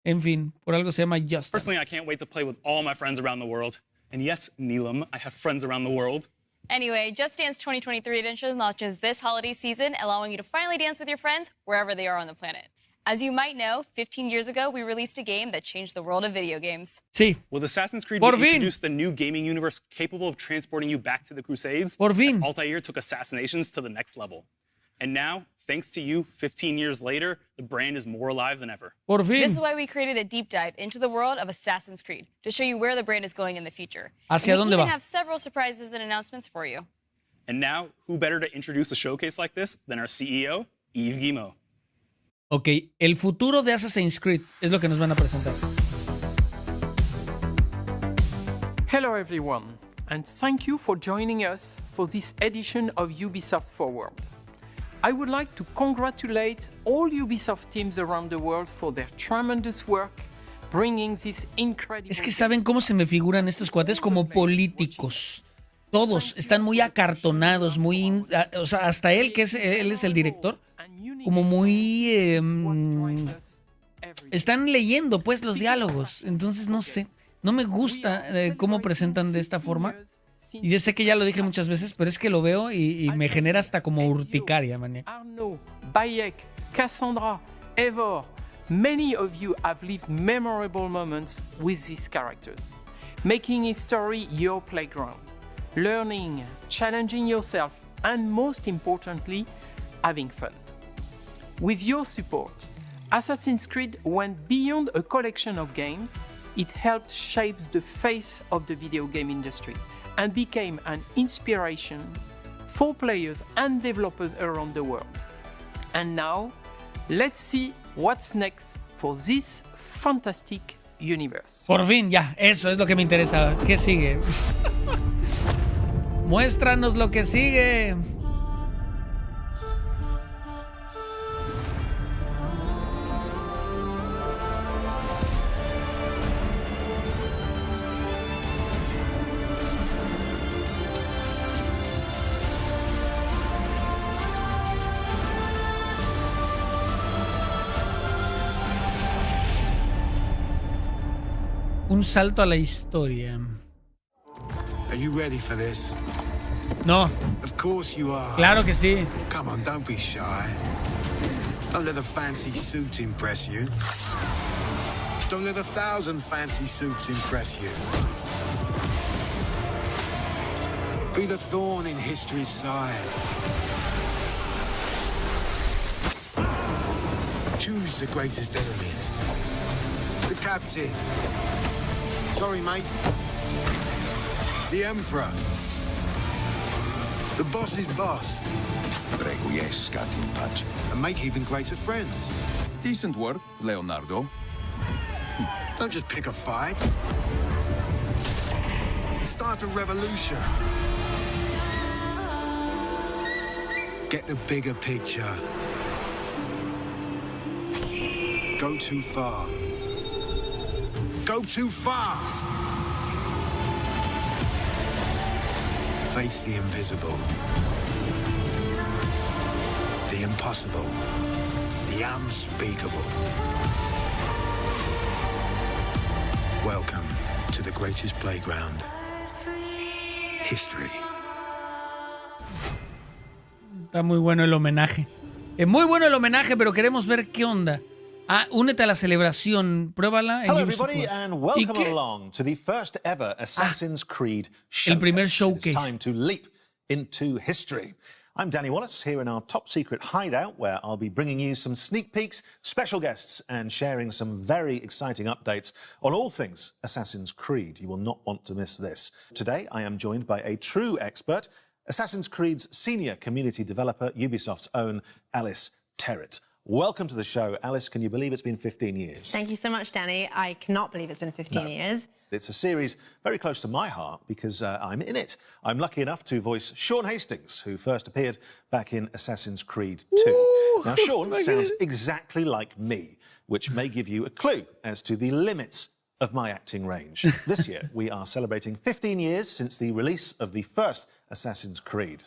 En fin, por algo se llama Just Dance. Personally, I can't wait to play with all my friends around the world. And yes, Neelam, I have friends around the world. Anyway, Just Dance 2023 edition launches this holiday season, allowing you to finally dance with your friends wherever they are on the planet. As you might know, 15 years ago, we released a game that changed the world of video games. Sí. With Assassin's Creed, we introduced a new gaming universe capable of transporting you back to the Crusades. Por fin. As Altair took assassinations to the next level. And now, thanks to you, 15 years later, the brand is more alive than ever. Por fin. This is why we created a deep dive into the world of Assassin's Creed, to show you where the brand is going in the future. ¿Hacia dónde va? We even have several surprises and announcements for you. And now, who better to introduce a showcase like this than our CEO, Yves Guillemot. Ok, el futuro de Assassin's Creed es lo que nos van a presentar. Hello everyone, and thank you for joining us for this edition of Ubisoft Forward. I would like to congratulate all Ubisoft teams around the world for their tremendous work bringing this incredible... Es que saben cómo se me figuran estos cuates como políticos. Todos están muy acartonados, muy... o sea, hasta él, que él es el director, como muy... están leyendo, pues, los diálogos. Entonces, no sé. No me gusta cómo presentan de esta forma. Y yo sé que ya lo dije muchas veces, pero es que lo veo y me genera hasta como urticaria, man. Arnaud, Bayek, Cassandra, Eivor, many of you have lived memorable moments with these characters, making its story your playground, learning, challenging yourself, and most importantly, having fun. With your support, Assassin's Creed went beyond a collection of games. It helped shape the face of the video game industry and became an inspiration for players and developers around the world. And now, let's see what's next for this fantastic universe. Por fin, ya, eso es lo que me interesa. ¿Qué sigue? Muéstranos lo que sigue. Un salto a la historia. Are you ready for this? No. Of course you are. Claro que sí. Come on, don't be shy. Don't let the fancy suits impress you. Don't let 1,000 fancy suits impress you. Be the thorn in history's side. Choose the greatest enemies. The captain. Sorry, mate. The Emperor. The boss is boss. And make even greater friends. Decent work, Leonardo. Don't just pick a fight. Start a revolution. Get the bigger picture. Go too far. Go too fast. Face the invisible. The impossible. The unspeakable. Welcome to the greatest playground. History. Está muy bueno el homenaje. Es muy bueno el homenaje, pero queremos ver qué onda. Únete a la celebración. Pruébala en Hello, Ubisoft everybody, Plus. and welcome along to the first ever Assassin's Creed showcase. El primer showcase. It's time to leap into history. I'm Danny Wallace, here in our top secret hideout, where I'll be bringing you some sneak peeks, special guests, and sharing some very exciting updates on all things Assassin's Creed. You will not want to miss this. Today, I am joined by a true expert, Assassin's Creed's senior community developer, Ubisoft's own Alice Terrett. Welcome to the show. Alice, can you believe it's been 15 years? Thank you so much, Danny. I cannot believe it's been 15 years. It's a series very close to my heart because I'm in it. I'm lucky enough to voice Sean Hastings, who first appeared back in Assassin's Creed 2. Now, Sean sounds exactly like me, which may give you a clue as to the limits of my acting range. This year, we are celebrating 15 years since the release of the first Assassin's Creed.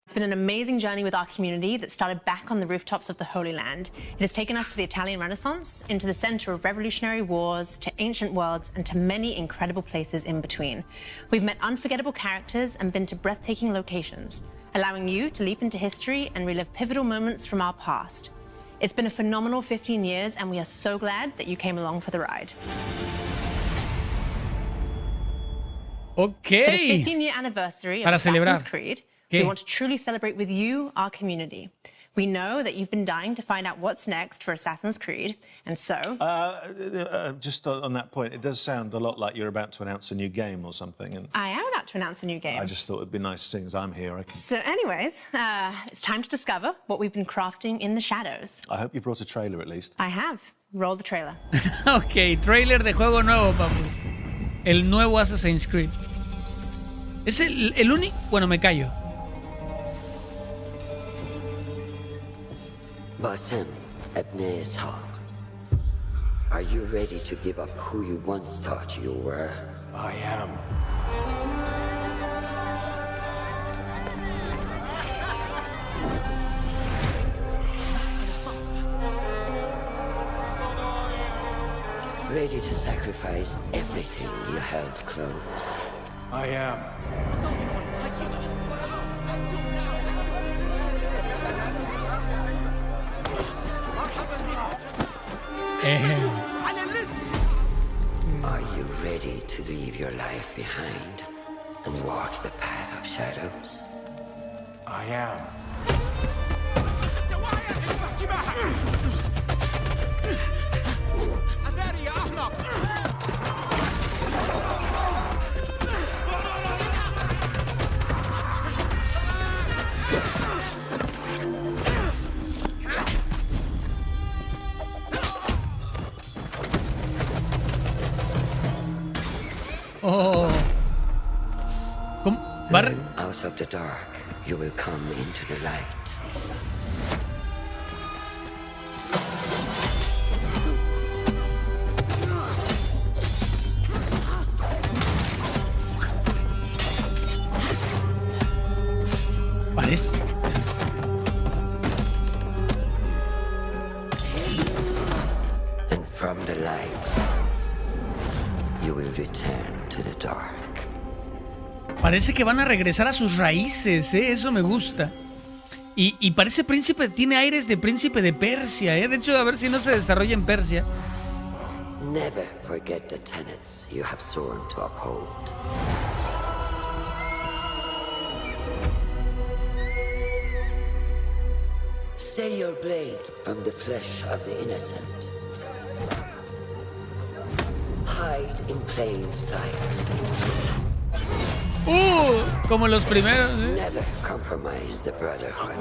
It's been an amazing journey with our community that started back on the rooftops of the Holy Land. It has taken us to the Italian Renaissance, into the center of revolutionary wars, to ancient worlds, and to many incredible places in between. We've met unforgettable characters and been to breathtaking locations, allowing you to leap into history and relive pivotal moments from our past. It's been a phenomenal 15 years, and we are so glad that you came along for the ride. Okay. For the 15-year anniversary of Para Assassin's celebrar. Creed, ¿Qué? we want to truly celebrate with you, our community. We know that you've been dying to find out what's next for Assassin's Creed, and so... Just on that point, it does sound a lot like you're about to announce a new game or something. And I am about to announce a new game. I just thought it'd be nice, seeing as I'm here. So anyways, it's time to discover what we've been crafting in the shadows. I hope you brought a trailer at least. I have. Roll the trailer. Ok, trailer de juego nuevo, papu. El nuevo Assassin's Creed. Es el único... Bueno, me callo. Basim Ebne Ishaq, are you ready to give up who you once thought you were? I am. Ready to sacrifice everything you held close? I am. Are you ready to leave your life behind and walk the path of shadows? I am. Oh. Out of the dark, you will come into the light. Parece. And from the light, you will return to the dark. Parece que van a regresar a sus raíces, ¿eh? Eso me gusta. Y parece príncipe, tiene aires de príncipe de Persia, ¿eh? De hecho, a ver si no se desarrolla en Persia. Never forget the tenets you have sworn to uphold. Stay your blade from the flesh of the innocent. Hide in plain sight. Como los primeros. Never compromise the brotherhood.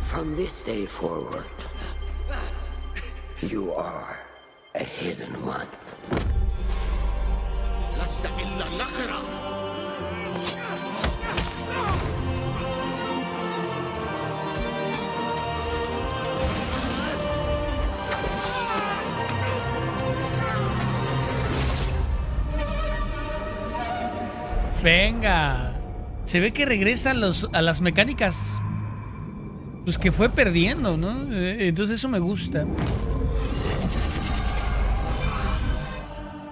From this day forward, you are a hidden one. Venga. Se ve que regresa a las mecánicas pues que fue perdiendo, ¿no? Entonces eso me gusta.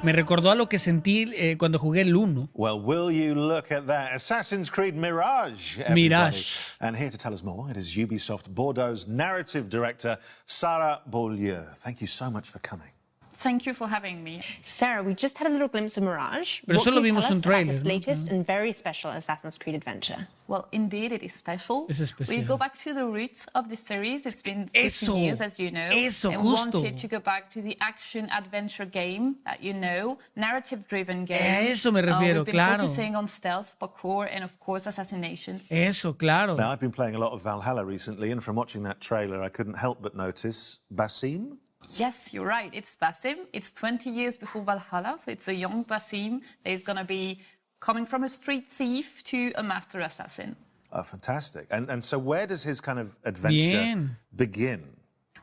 Me recordó a lo que sentí cuando jugué el 1. Well, will you look at that? Assassin's Creed Mirage, everybody. Mirage. And here to tell us more, it is Ubisoft Bordeaux's narrative director, Sarah Beaulieu. Thank you so much for coming. Thank you for having me. Sarah, we just had a little glimpse of Mirage. Pero solo vimos un trailer. This latest and very special Assassin's Creed adventure. Well, indeed, it is special. Es especial. We go back to the roots of the series. It's been 15 Eso, years, as you know. Eso, and justo. wanted to go back to the action-adventure game that you know, narrative-driven game. A eso me refiero, we've been claro. focusing on stealth, parkour, and of course, assassinations. Eso, claro. Now, I've been playing a lot of Valhalla recently, and from watching that trailer, I couldn't help but notice Basim. Yes, you're right. It's Basim. It's 20 years before Valhalla, so it's a young Basim that is going to be coming from a street thief to a master assassin. Oh, fantastic. And so where does his kind of adventure begin?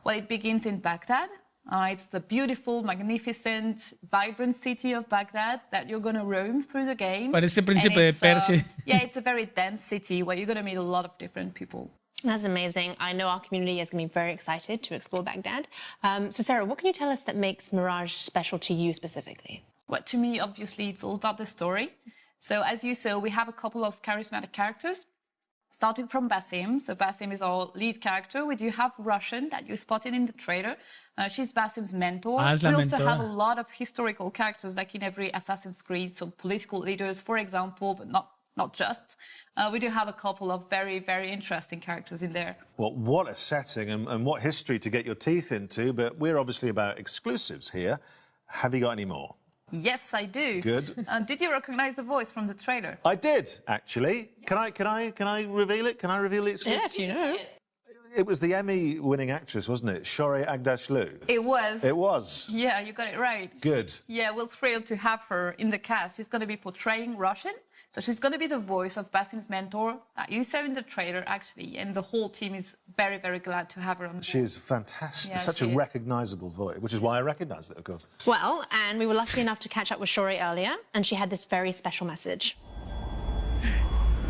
Well, it begins in Baghdad. It's the beautiful, magnificent, vibrant city of Baghdad that you're going to roam through the game. Parece príncipe de Persia. Yeah, it's a very dense city where you're going to meet a lot of different people. That's amazing. I know our community is going to be very excited to explore Baghdad. So Sarah, what can you tell us that makes Mirage special to you specifically? Well, to me, obviously, it's all about the story. So as you saw, we have a couple of charismatic characters, starting from Basim. So Basim is our lead character. We do have Russian that you spotted in the trailer. She's Basim's mentor. We also have a lot of historical characters, like in every Assassin's Creed, so political leaders, for example, but not just. We do have a couple of very, very interesting characters in there. Well, what a setting and what history to get your teeth into, but we're obviously about exclusives here. Have you got any more? Yes, I do. Good. Did you recognize the voice from the trailer? I did, actually. Yes. Can I reveal it? Can I reveal the exclusive? Yeah, if you know. It was the Emmy-winning actress, wasn't it? Shorey Agdashlu. It was. It was. Yeah, you got it right. Good. Yeah, we're thrilled to have her in the cast. She's going to be portraying Russian. So she's going to be the voice of Basim's mentor that you saw in the trailer, actually. And the whole team is very, very glad to have her on board. She is fantastic. Yeah, such a recognisable voice, which is why I recognised it, of course. Well, and we were lucky enough to catch up with Shorey earlier, and she had this very special message.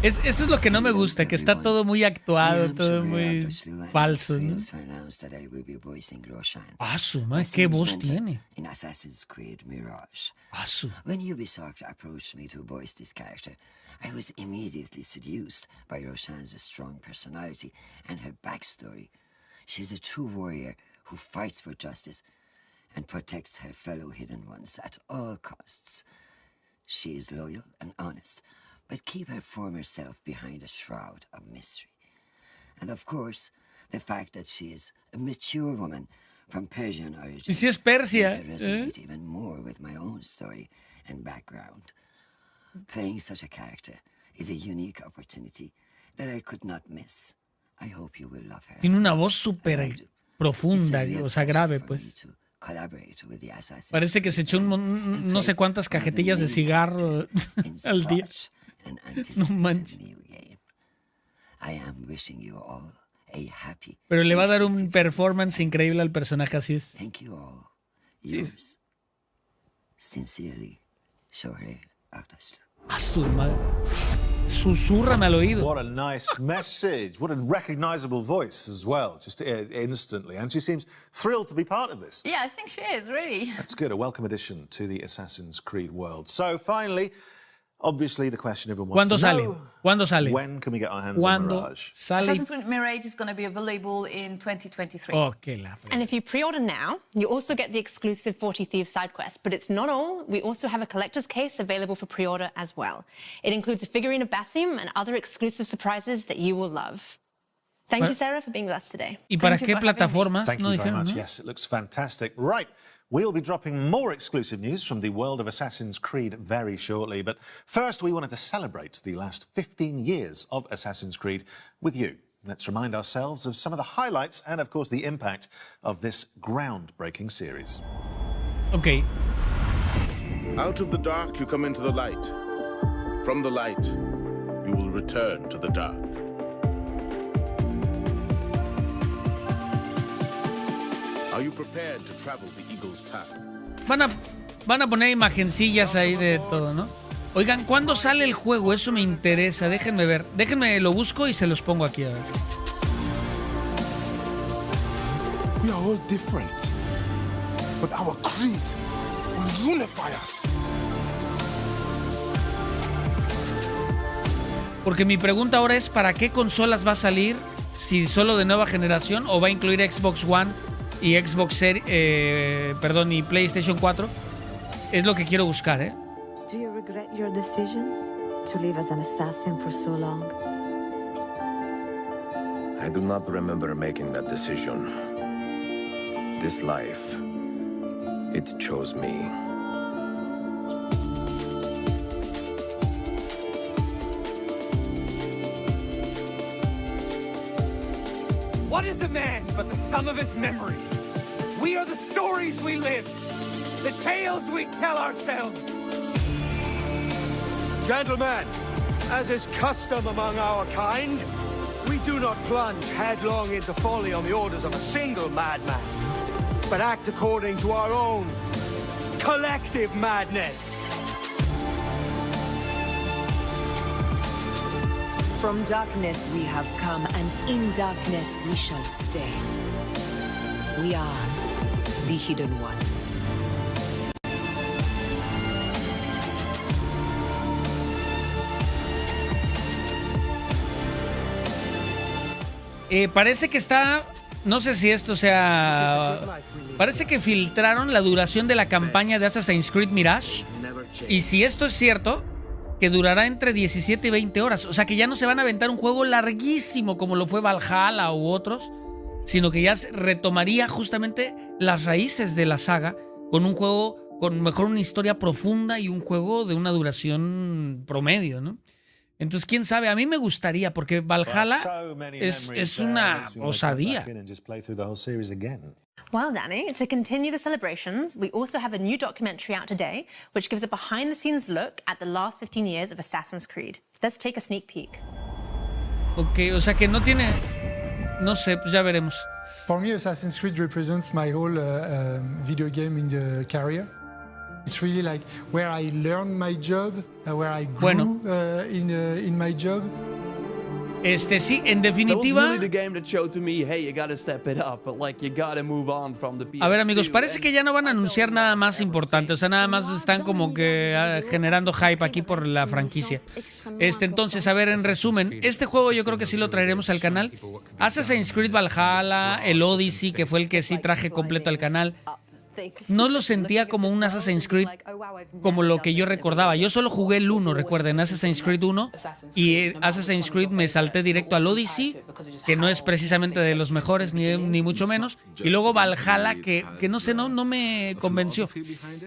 Eso es lo que no me gusta, que está todo muy actuado, todo muy falso, ¿no? Su madre, qué voz tiene. In Assassin's Creed Mirage. Su. When Ubisoft approached me to voice this character, I was immediately seduced by Roshan's strong personality and her backstory. She's a true warrior who fights for justice and protects her fellow hidden ones at all costs. She is loyal and honest, but keep her former self behind a shroud of mystery. And of course, the fact that she is a mature woman from Persian origins. Y si es Persia, resonate even more with my own story and background. Playing such a character is a unique opportunity that I could not miss. I hope you will love her. Tiene una voz súper profunda, o sea, grave, pues. Parece que se echó no sé cuántas cajetillas de cigarro al día. No manches. Pero le va a dar un performance increíble al personaje, así es. Sincerely, Shorey Agdashlu. A su madre. Susúrrame al oído. What a nice message. What a recognizable voice as well, just instantly. And she seems thrilled to be part of this. Yeah, I think she is, really. That's good. A welcome addition to the Assassin's Creed world. So finally, obviously the question everyone wants to know. ¿Cuándo sale? When can we get our hands on Mirage? Assassin's Creed Mirage is going to be available in 2023. And if you pre-order now, you also get the exclusive 40 Thieves side quest. But it's not all. We also have a collector's case available for pre-order as well. It includes a figurine of Basim and other exclusive surprises that you will love. Thank you, Sarah, for being with us today. ¿Y para qué plataformas? Thank you very much. Yes, it looks fantastic. Right. We'll be dropping more exclusive news from the world of Assassin's Creed very shortly. But first, we wanted to celebrate the last 15 years of Assassin's Creed with you. Let's remind ourselves of some of the highlights and, of course, the impact of this groundbreaking series. Okay. Out of the dark, you come into the light. From the light, you will return to the dark. Are you prepared to travel the eagle's path? Van a poner imagencillas ahí de todo, ¿no? Oigan, ¿cuándo sale el juego? Eso me interesa. Déjenme ver. Déjenme lo busco y se los pongo aquí a ver. We are all different, but our creed will unify us. Porque mi pregunta ahora es, ¿para qué consolas va a salir? Si solo de nueva generación o va a incluir Xbox One y y PlayStation 4. Es lo que quiero buscar, ¿eh? Do you regret your decision to live as an assassin for so long? I do not remember making that decision. This life, it chose me. What is a man but the sum of his memories? We are the stories we live, the tales we tell ourselves. Gentlemen, as is custom among our kind, we do not plunge headlong into folly on the orders of a single madman, but act according to our own collective madness. From darkness we have come, and in darkness we shall stay. We are the Hidden Ones. Parece que está... No sé si esto sea... Parece que filtraron la duración de la campaña de Assassin's Creed Mirage. Y si esto es cierto, que durará entre 17 y 20 horas. O sea que ya no se van a aventar un juego larguísimo como lo fue Valhalla u otros, sino que ya retomaría justamente las raíces de la saga con un juego con mejor una historia profunda y un juego de una duración promedio, ¿no? Entonces, quién sabe, a mí me gustaría, porque Valhalla es una osadía. Well, Danny, to continue the celebrations, we also have a new documentary out today, which gives a behind-the-scenes look at the last 15 years of Assassin's Creed. Let's take a sneak peek. Ok, o sea que no tiene... No sé, pues ya veremos. For me, Assassin's Creed represents my whole video game in the career. It's really like where I learned my job, where I grew in my job. Sí, en definitiva... A ver, amigos, parece que ya no van a anunciar nada más importante. O sea, nada más están como que generando hype aquí por la franquicia. Entonces, a ver, en resumen, este juego yo creo que sí lo traeremos al canal. Assassin's Creed Valhalla, el Odyssey, que fue el que sí traje completo al canal. No lo sentía como un Assassin's Creed como lo que yo recordaba. Yo solo jugué el 1, recuerden, Assassin's Creed 1, y Assassin's Creed me salté directo al Odyssey, que no es precisamente de los mejores, ni mucho menos, y luego Valhalla, que no sé, no me convenció.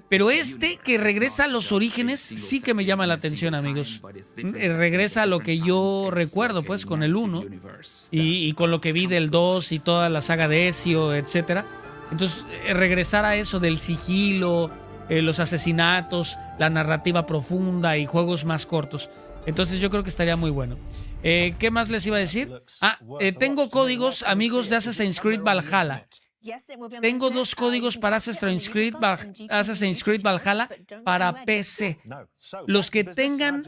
Pero que regresa a los orígenes, sí que me llama la atención, amigos. Regresa a lo que yo recuerdo, pues, con el 1, y con lo que vi del 2 y toda la saga de Ezio, etcétera. Entonces, regresar a eso del sigilo, los asesinatos, la narrativa profunda y juegos más cortos. Entonces, yo creo que estaría muy bueno. ¿Qué más les iba a decir? Tengo códigos, amigos, de Assassin's Creed Valhalla. Tengo 2 códigos para Assassin's Creed Valhalla para PC. Los que tengan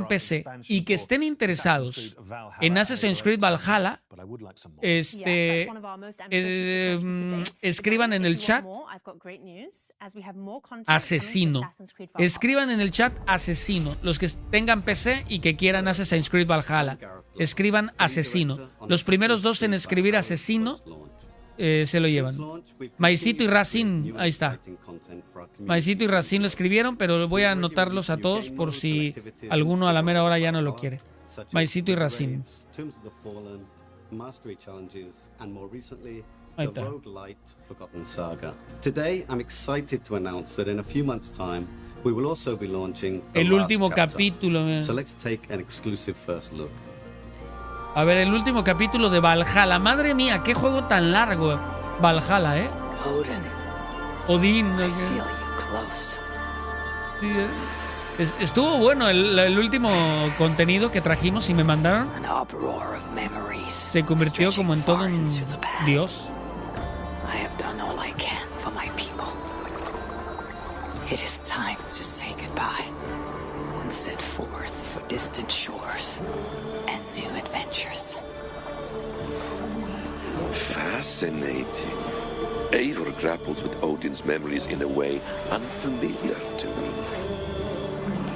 PC y que estén interesados en Assassin's Creed Valhalla, escriban en el chat asesino. Escriban en el chat asesino. Los que tengan PC y que quieran Assassin's Creed Valhalla, escriban asesino. Los primeros 2 en escribir asesino se lo llevan. Maicito y Racine, ahí está. Maicito y Racine lo escribieron, pero voy a anotarlos a todos por si alguno a la mera hora ya no lo quiere. Maicito y Racine. Ahí está. El último capítulo. A ver, el último capítulo de Valhalla. Madre mía, qué juego tan largo. Valhalla, ¿eh? Odín. Sí, estuvo bueno el último contenido que trajimos y me mandaron. Se convirtió como en todo un dios. It is time to say goodbye and set forth for distant shores and new adventures. Fascinating. Eivor grapples with Odin's memories in a way unfamiliar to me.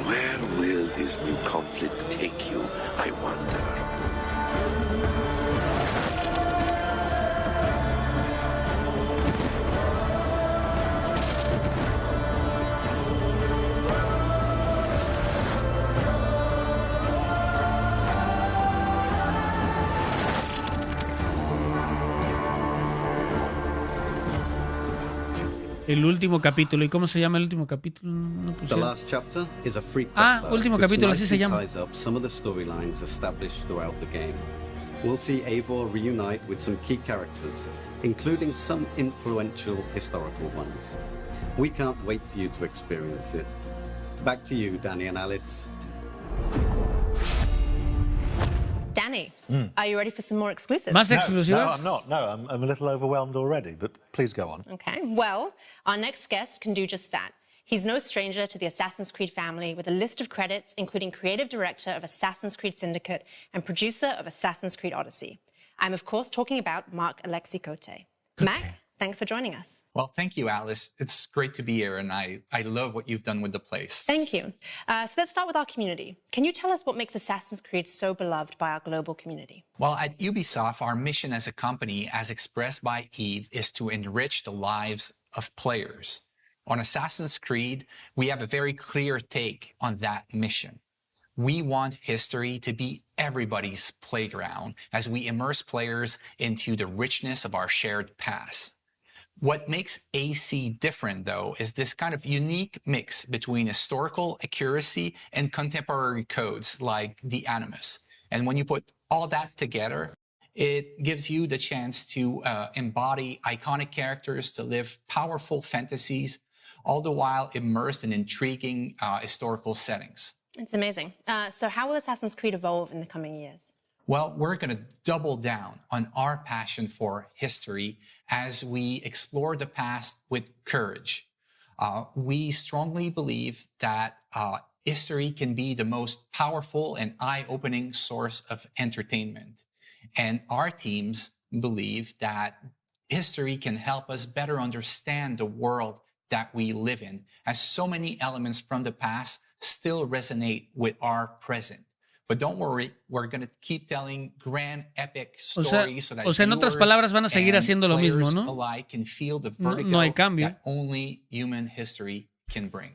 Where will his new conflict take you, I wonder? El último capítulo. ¿Y cómo se llama el último capítulo? No The last chapter is a free último capítulo, así se llama. Ties up some of the storylines established throughout the game. We'll see Eivor reunite with some key characters, including some influential historical ones. We can't wait for you to experience it. Back to you, Danny and Alice. Danny, are you ready for some more exclusives? Más exclusivas? No, I'm not. No, I'm a little overwhelmed already, but please go on. Okay, well, our next guest can do just that. He's no stranger to the Assassin's Creed family with a list of credits, including creative director of Assassin's Creed Syndicate and producer of Assassin's Creed Odyssey. I'm, of course, talking about Marc Alexis Cote. Mac, thanks for joining us. Well, thank you, Alice. It's great to be here, and I love what you've done with the place. Thank you. So let's start with our community. Can you tell us what makes Assassin's Creed so beloved by our global community? Well, at Ubisoft, our mission as a company, as expressed by Yves, is to enrich the lives of players. On Assassin's Creed, we have a very clear take on that mission. We want history to be everybody's playground as we immerse players into the richness of our shared past. What makes AC different, though, is this kind of unique mix between historical accuracy and contemporary codes like the Animus. And when you put all that together, it gives you the chance to embody iconic characters, to live powerful fantasies, all the while immersed in intriguing historical settings. It's amazing. So how will Assassin's Creed evolve in the coming years? Well, we're going to double down on our passion for history as we explore the past with courage. We strongly believe that history can be the most powerful and eye-opening source of entertainment. And our teams believe that history can help us better understand the world that we live in, as so many elements from the past still resonate with our present. But don't worry, we're going to keep telling grand epic stories so that en otras palabras van a seguir haciendo lo mismo, ¿no? Alike can feel the vertigo no hay cambio. that only human history can bring.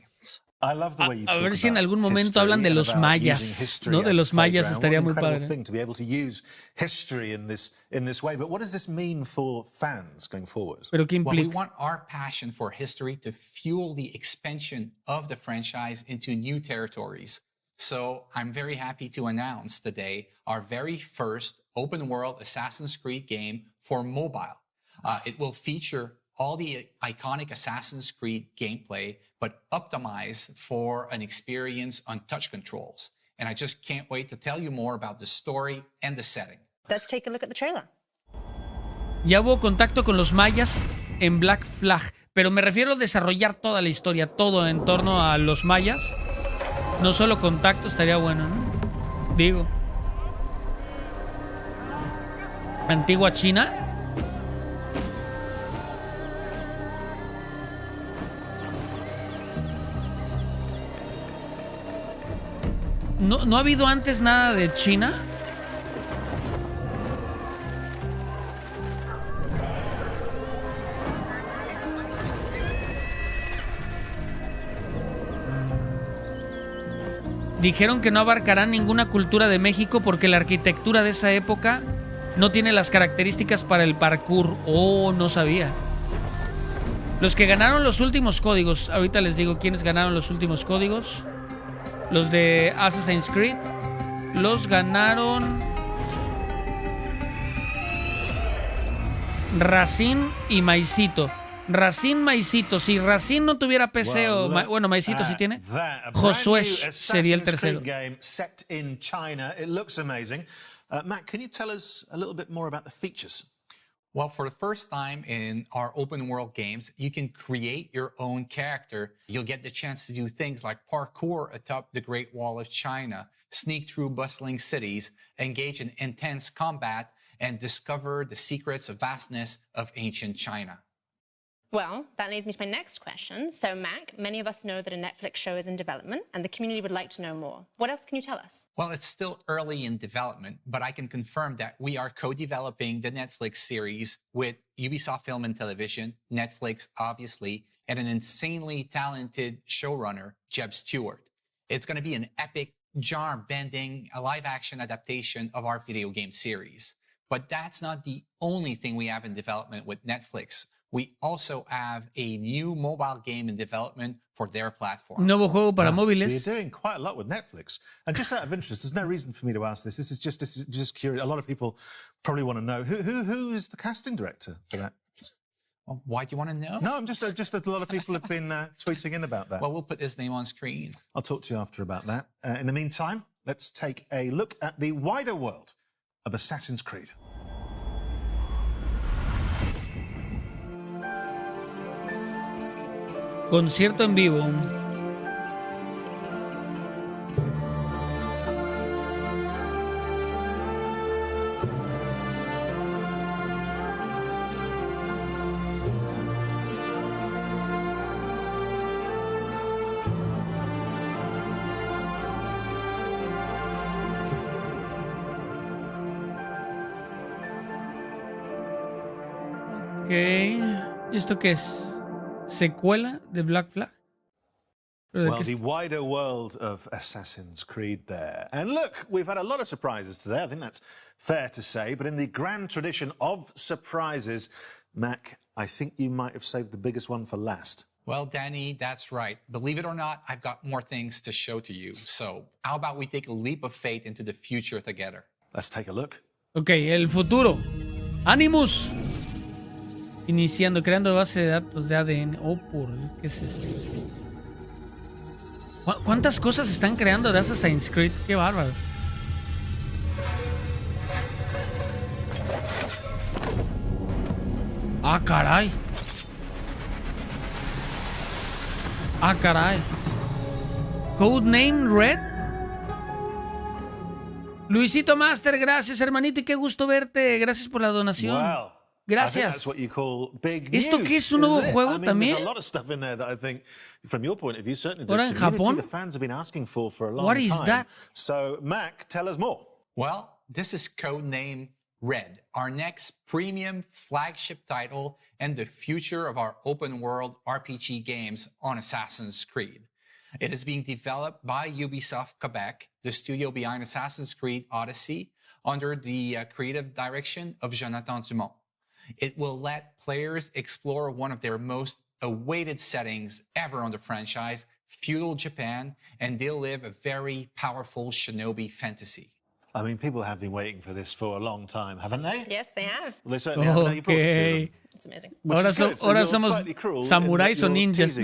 I love the way you a ver talk si en algún momento hablan de los mayas, ¿no? De los mayas estaría muy padre. Thing to be able to use history in this way. But what does this mean for fans going forward? Pero ¿qué implica? Well, we want our passion for history to fuel the expansion of the franchise into new territories. So I'm very happy to announce today our very first open world Assassin's Creed game for mobile. It will feature all the iconic Assassin's Creed gameplay, but optimized for an experience on touch controls. And I just can't wait to tell you more about the story and the setting. Let's take a look at the trailer. Ya hubo contacto con los mayas en Black Flag, pero me refiero a desarrollar toda la historia, todo en torno a los mayas. No solo contacto, estaría bueno, ¿no? Digo. Antigua China. ¿No ha habido antes nada de China? Dijeron que no abarcarán ninguna cultura de México porque la arquitectura de esa época no tiene las características para el parkour. Oh, no sabía. Los que ganaron los últimos códigos. Ahorita les digo quiénes ganaron los últimos códigos. Los de Assassin's Creed. Los ganaron Racine y Maicito. Racine, Maicito. Si Racine no tuviera PC bueno, Maicito sí tiene. Josué sería el tercero. Matt, can you tell us a little bit more about the features? Well, for the first time in our open world games, you can create your own character. You'll get the chance to do things like parkour atop the Great Wall of China, sneak through bustling cities, engage in intense combat, and discover the secrets of vastness of ancient China. Well, that leads me to my next question. So, Mac, many of us know that a Netflix show is in development, and the community would like to know more. What else can you tell us? Well, it's still early in development, but I can confirm that we are co-developing the Netflix series with Ubisoft Film and Television, Netflix, obviously, and an insanely talented showrunner, Jeb Stewart. It's going to be an epic, genre-bending, live-action adaptation of our video game series. But that's not the only thing we have in development with Netflix. We also have a new mobile game in development for their platform. Nuevo juego para móviles. So you're doing quite a lot with Netflix. And just out of interest, there's no reason for me to ask this. This is just curious. A lot of people probably want to know who is the casting director for that. Well, why do you want to know? No, I'm just a lot of people have been tweeting in about that. Well, we'll put his name on screen. I'll talk to you after about that. In the meantime, let's take a look at the wider world of Assassin's Creed. Concierto en vivo. Ok. ¿Y esto qué es? ¿Secuela de Black Flag? Well, the wider world of Assassin's Creed there. And look, we've had a lot of surprises today. I think that's fair to say. But in the grand tradition of surprises, Mac, I think you might have saved the biggest one for last. Well, Danny, that's right. Believe it or not, I've got more things to show to you. So how about we take a leap of faith into the future together? Let's take a look. Ok, el futuro. Animus. Iniciando, creando base de datos de ADN. Oh, ¿qué es esto? ¿Cuántas cosas están creando de Assassin's Creed? Qué bárbaro. Ah, caray. Ah, caray. Codename Red. Luisito Master, gracias, hermanito, y qué gusto verte. Gracias por la donación. Wow. Gracias. ¿Esto qué es un nuevo juego también? Ahora en Japón. What is that? So, Mac, tell us more. Well, this is codename Red, our next premium flagship title and the future of our open world RPG games on Assassin's Creed. It is being developed by Ubisoft Quebec, the studio behind Assassin's Creed Odyssey, under the creative direction of Jonathan Dumont. It will let players explore one of their most awaited settings ever on the franchise, feudal Japan, and they'll live a very powerful shinobi fantasy. I mean, people have been waiting for this for a long time, haven't they? Yes, they have. Well, they certainly have. You brought it to them. It's amazing. Ahora somos samuráis o ninjas.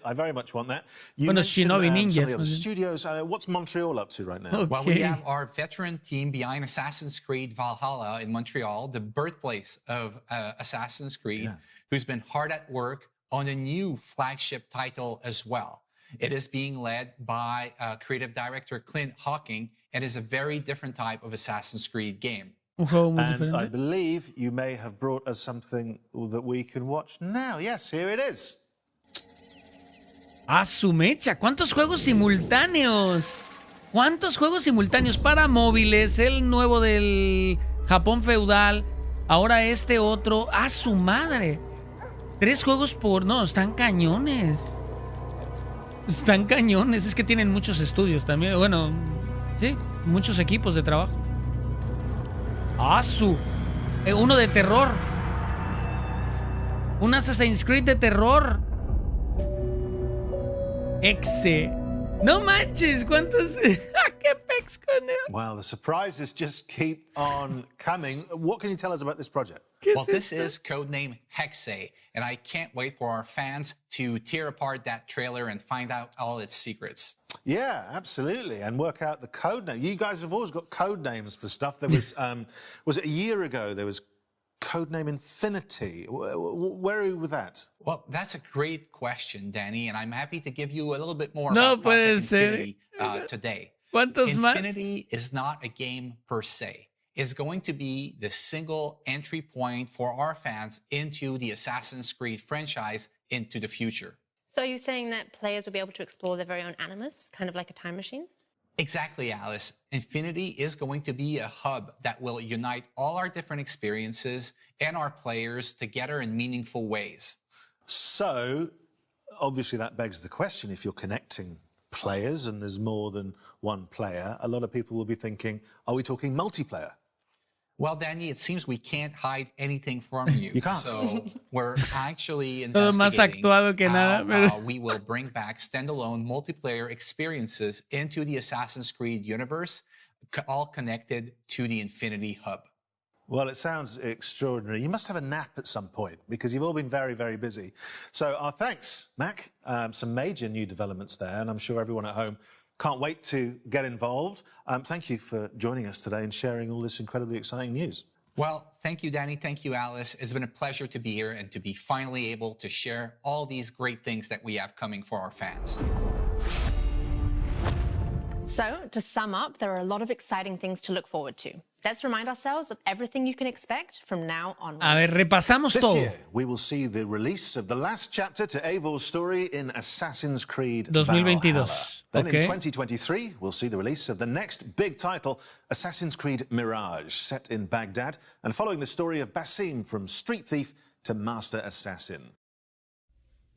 I very much want that. Bueno, shinobi ninjas. Studios. What's Montreal up to right now? Okay. Well, we have our veteran team behind Assassin's Creed Valhalla in Montreal, the birthplace of Assassin's Creed, who's been hard at work on a new flagship title as well. It is being led by creative director Clint Hawking and is a very different type of Assassin's Creed game. And I believe you may have brought us something that we can watch now. Yes, here it is. ¡A su mecha! ¿Cuántos juegos simultáneos? ¿Cuántos juegos simultáneos para móviles? El nuevo del Japón feudal. Ahora este otro. ¡A su madre! 3 juegos por... No, están cañones. Están cañones. Es que tienen muchos estudios también. Bueno, sí, muchos equipos de trabajo. ¡Asu! Uno de terror. Un Assassin's Creed de terror. Exe. No manches, ¿cuántos? ¡Qué pex con él! Well, the surprises just keep on coming. What can you tell us about this project? Well, this is codename Hexe, and I can't wait for our fans to tear apart that trailer and find out all its secrets. Yeah, absolutely, and work out the code name. You guys have always got code names for stuff. There was it a year ago? There was codename Infinity. Where are you with that? Well, that's a great question, Danny, and I'm happy to give you a little bit more No about Project puede ser. Infinity today. ¿Cuántos más? Infinity is not a game per se. It's going to be the single entry point for our fans into the Assassin's Creed franchise into the future. So are you saying that players will be able to explore their very own animus, kind of like a time machine? Exactly, Alice. Infinity is going to be a hub that will unite all our different experiences and our players together in meaningful ways. So, obviously that begs the question, if you're connecting players and there's more than one player, a lot of people will be thinking, are we talking multiplayer? Well, Danny, it seems we can't hide anything from you. You can't. So we're actually Todo más actuado que investigating nada. how we will bring back standalone multiplayer experiences into the Assassin's Creed universe, all connected to the Infinity Hub. Well, it sounds extraordinary. You must have a nap at some point because you've all been very, very busy. So our thanks, Mac. Some major new developments there, and I'm sure everyone at home can't wait to get involved. Thank you for joining us today and sharing all this incredibly exciting news. Well, thank you, Danny. Thank you, Alice. It's been a pleasure to be here and to be finally able to share all these great things that we have coming for our fans. So, to sum up, there are a lot of exciting things to look forward to. Let's remind ourselves of everything you can expect from now onwards. A ver, repasamos This todo. year, we will see the release of the last chapter to Eivor's story in Assassin's Creed 2022. Valhalla. Then Okay. in 2023, we'll see the release of the next big title, Assassin's Creed Mirage, set in Baghdad and following the story of Basim from street thief to master assassin.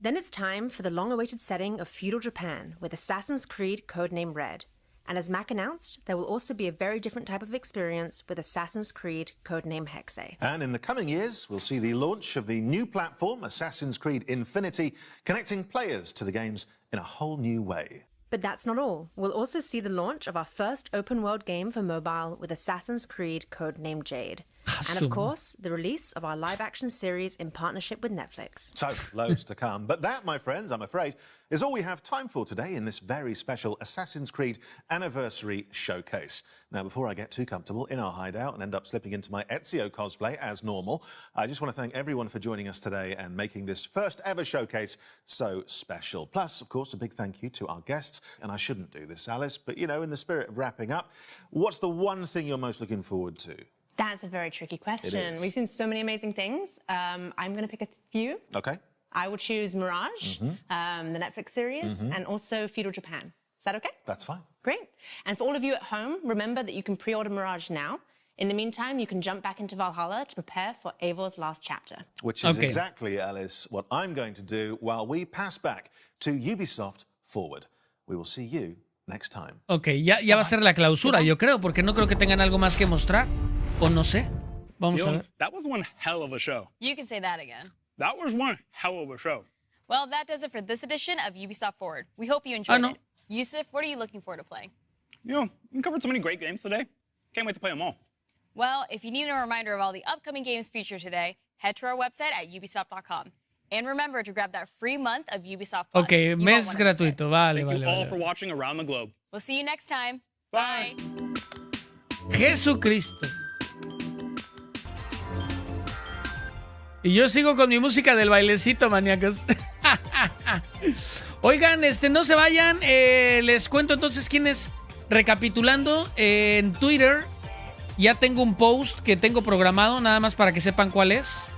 Then it's time for the long-awaited setting of feudal Japan with Assassin's Creed codename Red. And as Mac announced, there will also be a very different type of experience with Assassin's Creed codename Hexe. And in the coming years, we'll see the launch of the new platform, Assassin's Creed Infinity, connecting players to the games in a whole new way. But that's not all. We'll also see the launch of our first open-world game for mobile with Assassin's Creed codename Jade. And of course, the release of our live-action series in partnership with Netflix. So, loads to come. But that, my friends, I'm afraid, is all we have time for today in this very special Assassin's Creed Anniversary Showcase. Now, before I get too comfortable in our hideout and end up slipping into my Ezio cosplay as normal, I just want to thank everyone for joining us today and making this first ever showcase so special. Plus, of course, a big thank you to our guests. And I shouldn't do this, Alice, but, you know, in the spirit of wrapping up, what's the one thing you're most looking forward to? That's a very tricky question. It is. We've seen so many amazing things. I'm going to pick a few. Okay. I would choose Mirage, the Netflix series, and also Feudal Japan. Is that okay? That's fine. Great. And for all of you at home, remember that you can pre-order Mirage now. In the meantime, you can jump back into Valhalla to prepare for Eivor's last chapter. Which is exactly, Alice, what I'm going to do while we pass back to Ubisoft Forward. We will see you next time. Ok, ya va a ser la clausura, yo creo, porque no creo que tengan algo más que mostrar. O no sé. Vamos a ver. That was one hell of a show. You can say that again. That was one hell of a show. Well, that does it for this edition of Ubisoft Forward. We hope you enjoyed it. Yusuf, what are you looking forward to playing? You know, we covered so many great games today. Can't wait to play them all. Well, if you need a reminder of all the upcoming games featured today, head to our website at ubisoft.com. And remember to grab that free month of Ubisoft Plus. Ok, mes gratuito. Vale, Thank vale, you all vale. for watching around the globe. We'll see you next time. Bye. Jesucristo. Y yo sigo con mi música del bailecito, maníacos. Oigan, no se vayan. Les cuento entonces quiénes. Recapitulando, en Twitter ya tengo un post que tengo programado, nada más para que sepan cuál es.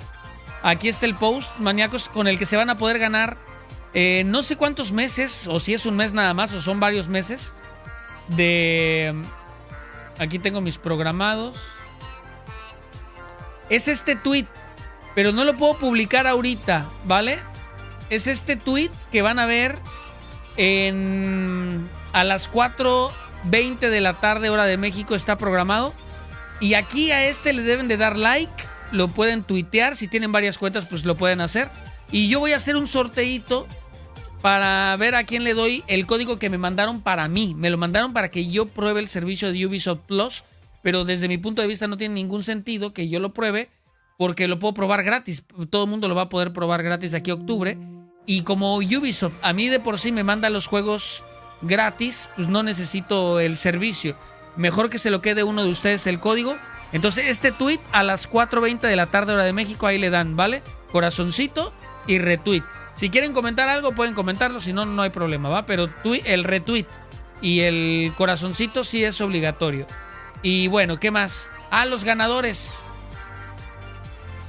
Aquí está el post, maníacos, con el que se van a poder ganar no sé cuántos meses, o si es un mes nada más, o son varios meses. Aquí tengo mis programados. Es este tweet, pero no lo puedo publicar ahorita, ¿vale? Es este tweet que van a ver a las 4:20 de la tarde, hora de México, está programado. Y aquí a le deben de dar like, lo pueden tuitear, si tienen varias cuentas pues lo pueden hacer. Y yo voy a hacer un sorteito para ver a quién le doy el código que me mandaron para mí. Me lo mandaron para que yo pruebe el servicio de Ubisoft Plus, pero desde mi punto de vista no tiene ningún sentido que yo lo pruebe, porque lo puedo probar gratis. Todo el mundo lo va a poder probar gratis de aquí a octubre. Y como Ubisoft a mí de por sí me manda los juegos gratis, pues no necesito el servicio. Mejor que se lo quede uno de ustedes el código. Entonces este tweet a las 4:20 de la tarde, hora de México, ahí le dan, ¿vale? Corazoncito y retweet. Si quieren comentar algo, pueden comentarlo, si no, no hay problema, ¿va? Pero el retweet y el corazoncito sí es obligatorio. Y bueno, ¿qué más? Los ganadores.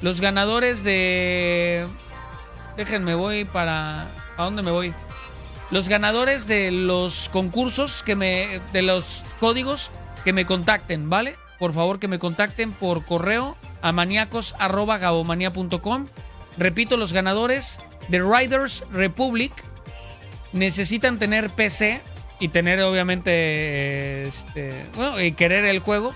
Los ganadores de... Déjenme, voy para... ¿A dónde me voy? Los ganadores de los concursos de los códigos que me contacten, ¿vale? Por favor, que me contacten por correo a maniacos@gabomania.com. Repito, los ganadores de Riders Republic necesitan tener PC y tener, obviamente, y querer el juego.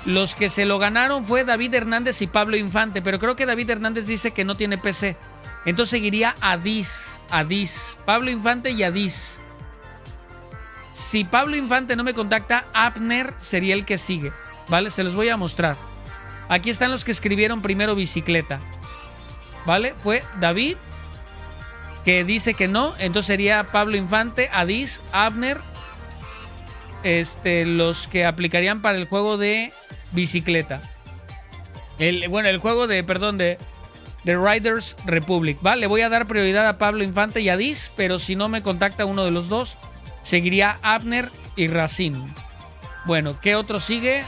Los que se lo ganaron fue David Hernández y Pablo Infante, pero creo que David Hernández dice que no tiene PC. Entonces seguiría Adis, Pablo Infante y Adis. Si Pablo Infante no me contacta, Abner sería el que sigue, ¿vale? Se los voy a mostrar. Aquí están los que escribieron primero bicicleta, ¿vale? Fue David, que dice que no, entonces sería Pablo Infante, Adis, Abner, los que aplicarían para el juego de bicicleta. El juego de Riders Republic, ¿vale? Le voy a dar prioridad a Pablo Infante y a Dis, pero si no me contacta uno de los dos, seguiría Abner y Racine. Bueno, ¿qué otro sigue?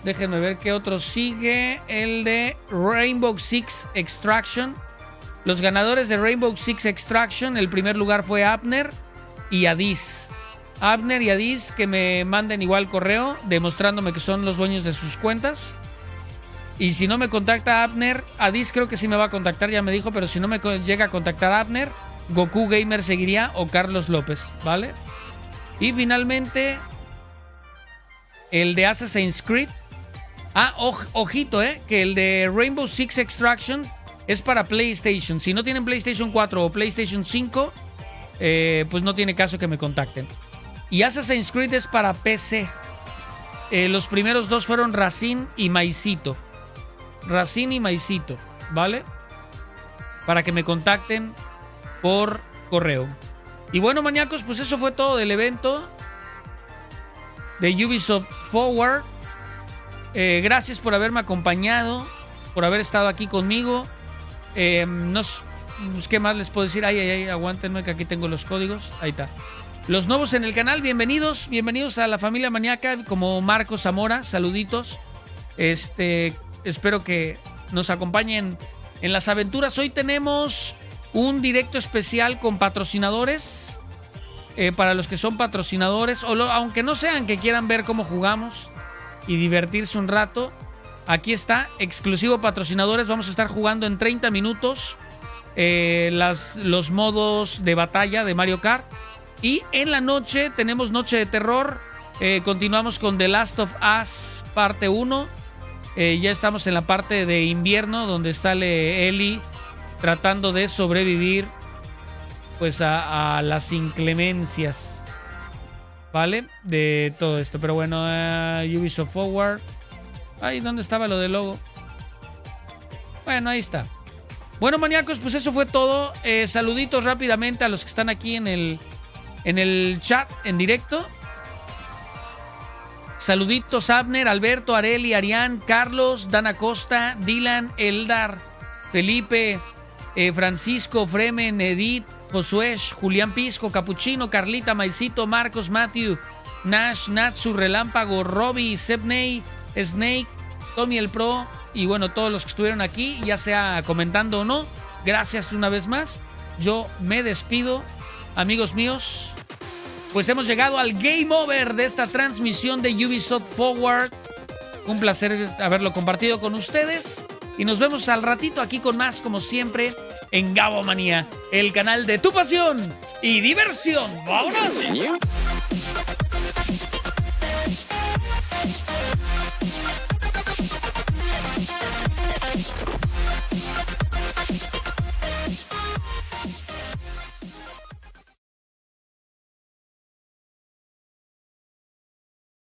Déjenme ver qué otro sigue. El de Rainbow Six Extraction. Los ganadores de Rainbow Six Extraction, el primer lugar fue Abner y Adis. Abner y Adis, que me manden igual correo demostrándome que son los dueños de sus cuentas. Y si no me contacta Abner, Adis creo que sí me va a contactar, ya me dijo, pero si no me llega a contactar Abner, Goku Gamer seguiría o Carlos López, ¿vale? Y finalmente, el de Assassin's Creed. Ojito, que el de Rainbow Six Extraction es para PlayStation. Si no tienen PlayStation 4 o PlayStation 5, pues no tiene caso que me contacten. Y Assassin's Creed es para PC. Los primeros dos fueron Racine y Maicito. ¿Vale? Para que me contacten por correo. Y bueno, maníacos, pues eso fue todo del evento de Ubisoft Forward. Gracias por haberme acompañado, por haber estado aquí conmigo. ¿Qué más les puedo decir? Aguántenme que aquí tengo los códigos. Ahí está. Los nuevos en el canal, bienvenidos a la familia maníaca, como Marcos Zamora, saluditos. Espero que nos acompañen en las aventuras. Hoy tenemos un directo especial con patrocinadores. Para los que son patrocinadores, aunque no sean, que quieran ver cómo jugamos y divertirse un rato, aquí está, exclusivo patrocinadores. Vamos a estar jugando en 30 minutos los modos de batalla de Mario Kart. Y en la noche tenemos Noche de Terror. Continuamos con The Last of Us parte 1. Ya estamos en la parte de invierno, donde sale Ellie tratando de sobrevivir pues a las inclemencias, ¿vale? De todo esto. Pero bueno, Ubisoft Forward. Ay, ¿dónde estaba lo del logo? Bueno, ahí está. Bueno, maníacos, pues eso fue todo. Saluditos rápidamente a los que están aquí en el chat, en directo. Saluditos Abner, Alberto, Areli, Arián, Carlos, Dana Costa, Dylan, Eldar, Felipe, Francisco, Fremen, Edith, Josué, Julián Pisco, Capuchino, Carlita, Maicito, Marcos, Matthew, Nash, Natsu, Relámpago, Robbie, Sebney, Snake, Tommy el Pro y bueno, todos los que estuvieron aquí, ya sea comentando o no, gracias una vez más. Yo me despido, amigos míos. Pues hemos llegado al game over de esta transmisión de Ubisoft Forward. Un placer haberlo compartido con ustedes. Y nos vemos al ratito aquí con más, como siempre, en Gabomanía, el canal de tu pasión y diversión. ¡Vámonos!